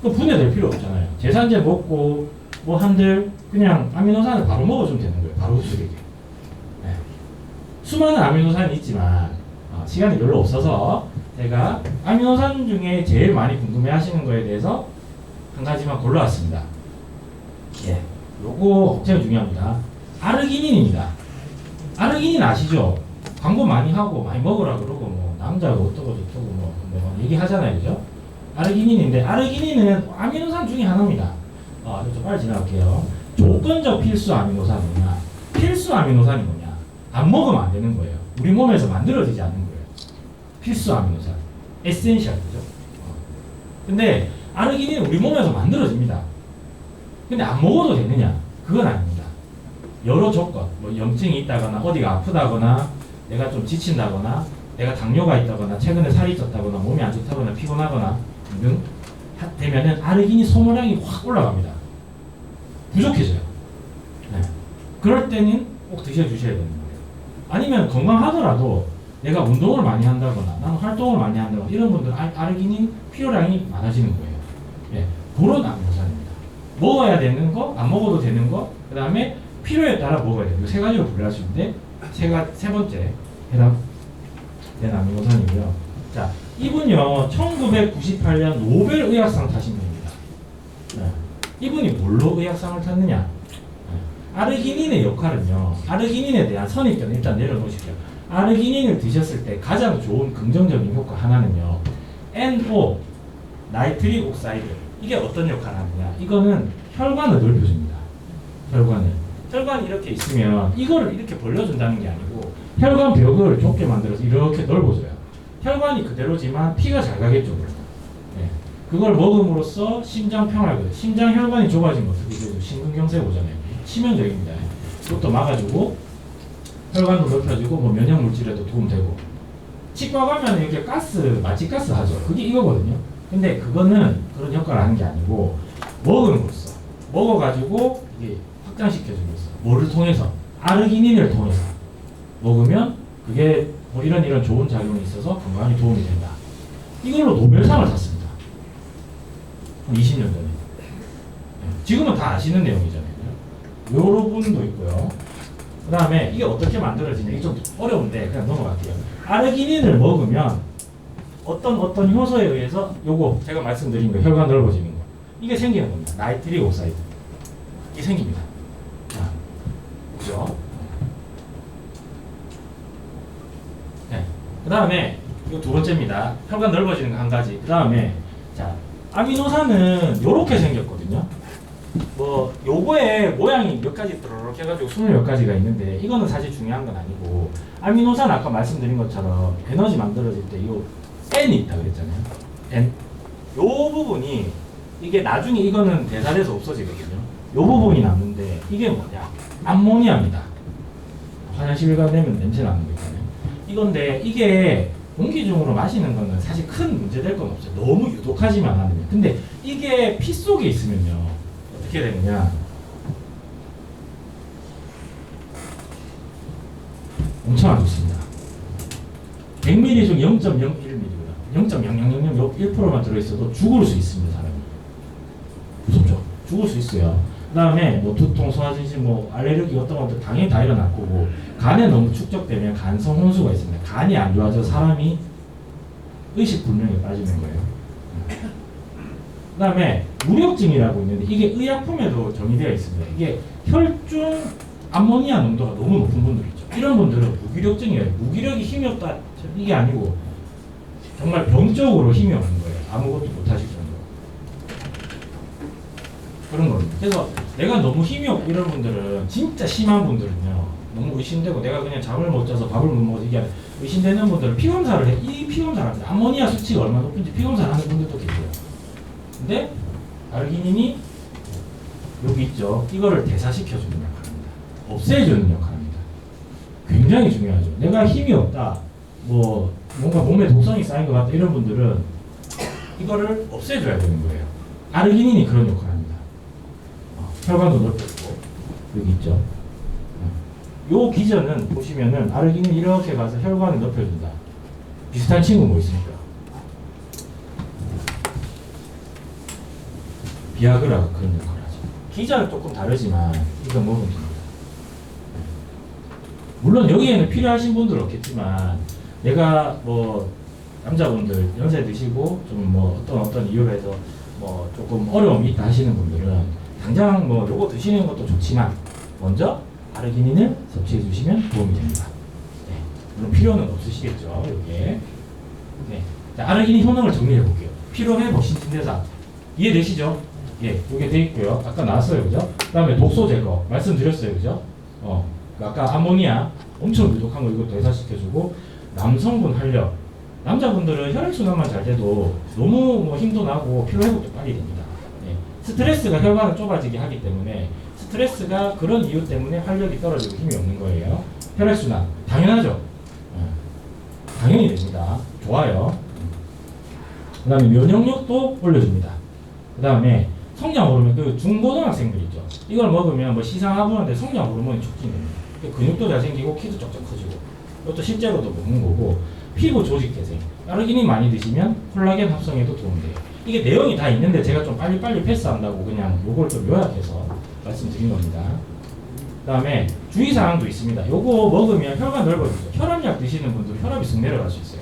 그 분해될 필요 없잖아요. 제산제 먹고 뭐 한들 그냥 아미노산을 바로 먹어주면 되는 거예요. 바로 흡수되게. 수많은 아미노산이 있지만 시간이 별로 없어서 제가 아미노산 중에 제일 많이 궁금해하시는 거에 대해서 한 가지만 골라왔습니다. 요거 제일 중요합니다. 아르기닌입니다. 아르기닌 아시죠? 광고 많이 하고 많이 먹으라 그러고 뭐 남자가 어떠고 저떠고 뭐 얘기하잖아요, 그죠? 아르기닌인데 아르기닌은 아미노산 중에 하나입니다. 좀 빨리 지나갈게요. 조건적 필수 아미노산이 뭐냐? 필수 아미노산이 뭐냐? 안 먹으면 안 되는 거예요. 우리 몸에서 만들어지지 않는 거예요. 필수 아미노산, 에센셜, 그죠? 근데 아르기닌은 우리 몸에서 만들어집니다. 근데 안 먹어도 되느냐? 그건 아닙니다. 여러 조건, 뭐 염증이 있다거나 어디가 아프다거나 내가 좀 지친다거나 내가 당뇨가 있다거나 최근에 살이 쪘다거나 몸이 안 좋다거나 피곤하거나 등등 되면은 아르기닌 소모량이 확 올라갑니다. 부족해져요. 그럴 때는 꼭 드셔주셔야 되는 거예요. 아니면 건강하더라도 내가 운동을 많이 한다거나 나는 활동을 많이 한다거나 이런 분들은 아르기닌 필요량이 많아지는 거예요. 그런 아미노산입니다. 먹어야 되는 거, 안 먹어도 되는 거, 그 다음에 필요에 따라 먹어야 돼요. 이 세 가지로 분류할 수 있는데 세 번째 해당된 아미노산이고요. 자, 이분요 1998년 노벨 의학상 타신 분입니다. 네. 이분이 뭘로 의학상을 탔느냐? 네. 아르기닌의 역할은요. 아르기닌에 대한 선입견 일단 내려놓으십시오. 아르기닌을 드셨을 때 가장 좋은 긍정적인 효과 하나는요. NO 나이트릭 옥사이드 이게 어떤 역할을 하느냐? 이거는 혈관을 넓혀줍니다. 혈관이 이렇게 있으면 이거를 이렇게 벌려준다는 게 아니고 혈관 벽을 좁게 만들어서 이렇게 넓어줘요. 혈관이 그대로지만 피가 잘 가겠죠. 네. 그걸 먹음으로써 심장 평활거든. 심장 혈관이 좁아진 거 어떻게 되죠? 심근경색 오잖아요. 치명적입니다. 그것도 막아주고 혈관도 넓혀주고 뭐 면역 물질에도 도움되고. 치과 가면 이렇게 마취가스 하죠. 그게 이거거든요. 근데 그거는 그런 역할을 하는 게 아니고 먹음으로써 먹어가지고 이게 확장시켜주면서 뭐를 통해서 아르기닌을 통해서 먹으면 그게 뭐 이런 좋은 작용이 있어서 건강에 도움이 된다. 이걸로 노벨상을 탔습니다. 20년 전에. 지금은 다 아시는 내용이잖아요. 요런 분도 있고요. 그 다음에 이게 어떻게 만들어지냐. 이게 좀 어려운데 그냥 넘어갈게요. 아르기닌을 먹으면 어떤 효소에 의해서 요거 제가 말씀드린 거 혈관 넓어지는 거 이게 생기는 겁니다. 나이트릭 옥사이드 이게 생깁니다. 자, 그죠? 네. 그 다음에 이거 두 번째입니다. 혈관 넓어지는 거 한 가지. 그 다음에 자 아미노산은 요렇게 생겼거든요. 뭐 요거의 모양이 몇 가지 드르륵 해가지고 20몇 가지가 있는데 이거는 사실 중요한 건 아니고 아미노산 아까 말씀드린 것처럼 에너지 만들어질 때 요 N이 있다 그랬잖아요. N 요 부분이 이게 나중에 이거는 대사돼서 없어지거든요. 요 부분이 남는데 이게 뭐냐? 암모니아입니다. 화장실 가면 냄새 나는 거 있잖아요. 이건데 이게 공기 중으로 마시는 거는 사실 큰 문제 될 건 없어요. 너무 유독하지만 않으면. 근데 이게 피 속에 있으면요. 어떻게 되느냐? 엄청 안 좋습니다. 100ml 중 0.01mg, 0.0001%만 들어있어도 죽을 수 있습니다, 사람이. 무섭죠? 죽을 수 있어요. 그 다음에 뭐 두통, 소화증신, 뭐 알레르기 어떤 것들 당연히 다 일어날 거고 간에 너무 축적되면 간성 혼수가 있습니다. 간이 안 좋아져 사람이 의식불명에 빠지는 거예요. 그 다음에 무력증이라고 있는데 이게 의약품에도 정의되어 있습니다. 이게 혈중 암모니아 농도가 너무 높은 분들 있죠. 이런 분들은 무기력증이에요. 무기력이 힘이 없다 이게 아니고 정말 병적으로 힘이 없는 거예요. 아무것도 못하실 정도로. 그런 겁니다. 그래서 내가 너무 힘이 없고 이런 분들은 진짜 심한 분들은요. 너무 의심되고 내가 그냥 잠을 못 자서 밥을 못 먹어서 이게 아니라 의심되는 분들은 피검사를 해. 이 피검사를 합니다. 암모니아 수치가 얼마나 높은지 피검사를 하는 분들도 계세요. 근데 아르기닌이 여기 있죠. 이거를 대사시켜주는 역할입니다. 없애주는 역할입니다. 굉장히 중요하죠. 내가 힘이 없다. 뭐 뭔가 몸에 독성이 쌓인 것 같다. 이런 분들은 이거를 없애줘야 되는 거예요. 아르기닌이 그런 역할을 합니다. 혈관도 넓혀주고 여기 있죠. 요 기전은 보시면은 아르기닌 이렇게 가서 혈관을 넓혀준다. 비슷한 친구 뭐 있습니까? 비아그라가 그런 역할을 하죠. 기전은 조금 다르지만 이거 먹으면 됩니다. 물론 여기에는 필요하신 분들은 없겠지만 내가 뭐 남자분들 연세 드시고 좀 뭐 어떤 이유로 해서 뭐 조금 어려움이 있다 하시는 분들은 당장 뭐 요거 드시는 것도 좋지만 먼저 아르기닌을 섭취해 주시면 도움이 됩니다. 네. 물론 필요는 없으시겠죠. 여기에. 네. 자, 아르기닌 효능을 정리해 볼게요. 피로회복, 신진대사 이해되시죠? 예, 이게 돼 있고요. 아까 나왔어요, 그죠? 그다음에 독소 제거 말씀드렸어요, 그죠? 아까 암모니아 엄청 부족한 거 이것도 대사시켜주고 남성분 활력 남자분들은 혈액순환만 잘 돼도 너무 뭐 힘도 나고 피로회복도 빨리 됩니다. 네. 스트레스가 혈관을 좁아지게 하기 때문에 스트레스가 그런 이유 때문에 활력이 떨어지고 힘이 없는 거예요. 혈액순환 당연하죠. 당연히 됩니다. 좋아요. 그 다음에 면역력도 올려줍니다. 그 다음에 성장 호르몬 그 중고등학생들 있죠. 이걸 먹으면 뭐 시상하부한데 성장 호르몬이 촉진됩니다. 근육도 잘 생기고 키도 쩍쩍 커지고 이것도 실제로도 먹는 거고 피부 조직 개선 아르기닌 많이 드시면 콜라겐 합성에도 도움돼요. 이게 내용이 다 있는데 제가 좀 빨리빨리 패스한다고 그냥 요걸 좀 요약해서 말씀드린 겁니다. 그 그다음에 주의사항도 있습니다. 요거 먹으면 혈관 넓어지죠. 혈압약 드시는 분들은 혈압이 쑥 내려갈 수 있어요.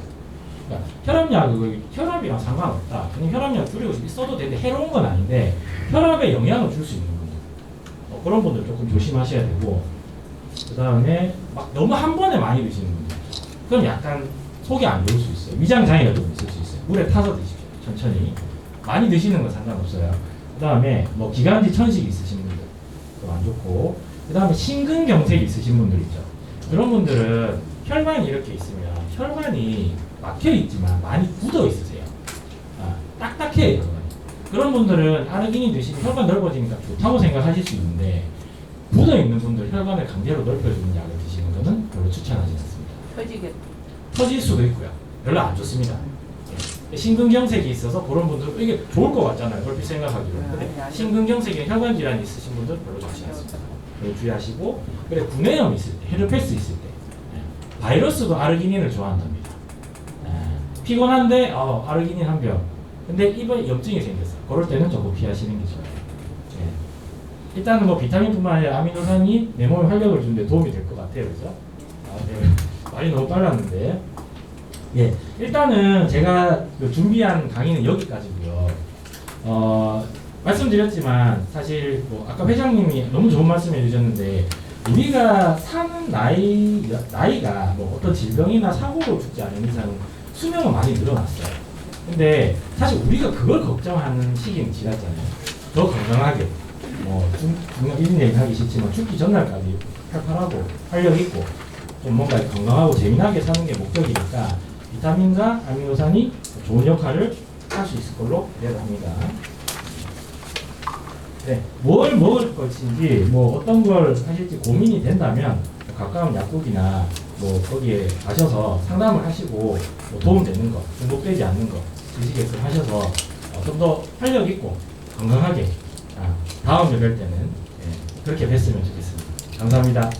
그러니까 혈압약은 혈압이랑 상관없다. 그냥 혈압약 줄이고 있어도 되는데 해로운 건 아닌데 혈압에 영향을 줄 수 있는 분들, 그런 분들 조금 조심하셔야 되고, 그다음에 막 너무 한 번에 많이 드시는 분들, 그럼 약간 속이 안 좋을 수 있어요. 위장 장애가 좀 있을 수 있어요. 물에 타서 드십시오. 천천히. 많이 드시는 건 상관없어요. 그다음에 뭐 기관지 천식 있으신 분들 또 안 좋고, 그다음에 심근경색 있으신 분들 있죠. 그런 분들은 혈관이 이렇게 있으면 혈관이 막혀 있지만 많이 굳어 있으세요. 딱딱해요, 혈관이. 그런 분들은 아르기닌 드시면 혈관 넓어지니까 좋다고 생각하실 수 있는데, 굳어 있는 분들 혈관을 강제로 넓혀주는 약을 드시는 것은 별로 추천하지 않습니다. 터지게. 터질 수도 있고요. 별로 안 좋습니다. 심근경색이 있어서 그런 분들은 이게 좋을 것 같잖아요. 얼핏 생각하기로. 근데 심근경색에 혈관 질환이 있으신 분들은 별로 좋지 않습니다. 주의하시고, 그래 구내염 있을 때, 헤르페스 있을 때, 바이러스도 아르기닌을 좋아한답니다. 피곤한데 아르기닌 한 병. 근데 입에 염증이 생겼어. 그럴 때는 조금 피하시는 게 좋아요. 일단은 뭐 비타민뿐만 아니라 아미노산이 내 몸에 활력을 주는데 도움이 될 것 같아요, 그죠? 네. 말이 너무 빨랐는데. 예, 일단은 제가 준비한 강의는 여기까지고요. 말씀드렸지만 사실 뭐 아까 회장님이 너무 좋은 말씀해 주셨는데, 우리가 사는 나이가 뭐 어떤 질병이나 사고로 죽지 않은 이상은 수명은 많이 늘어났어요. 근데 사실 우리가 그걸 걱정하는 시기는 지났잖아요. 더 건강하게, 뭐 이런 얘기 하기 싫지만 죽기 전날까지 팔팔하고 활력 있고 좀 뭔가 건강하고 재미나게 사는 게 목적이니까 비타민과 아미노산이 좋은 역할을 할 수 있을 걸로 기대합니다. 네, 뭘 먹을 것인지 뭐 어떤 걸 하실지 고민이 된다면 가까운 약국이나 뭐 거기에 가셔서 상담을 하시고 뭐 도움되는 거, 중복되지 않는 거 드시게끔 하셔서 좀 더 활력 있고 건강하게 다음 뵐 때는 그렇게 뵀으면 좋겠습니다. 감사합니다.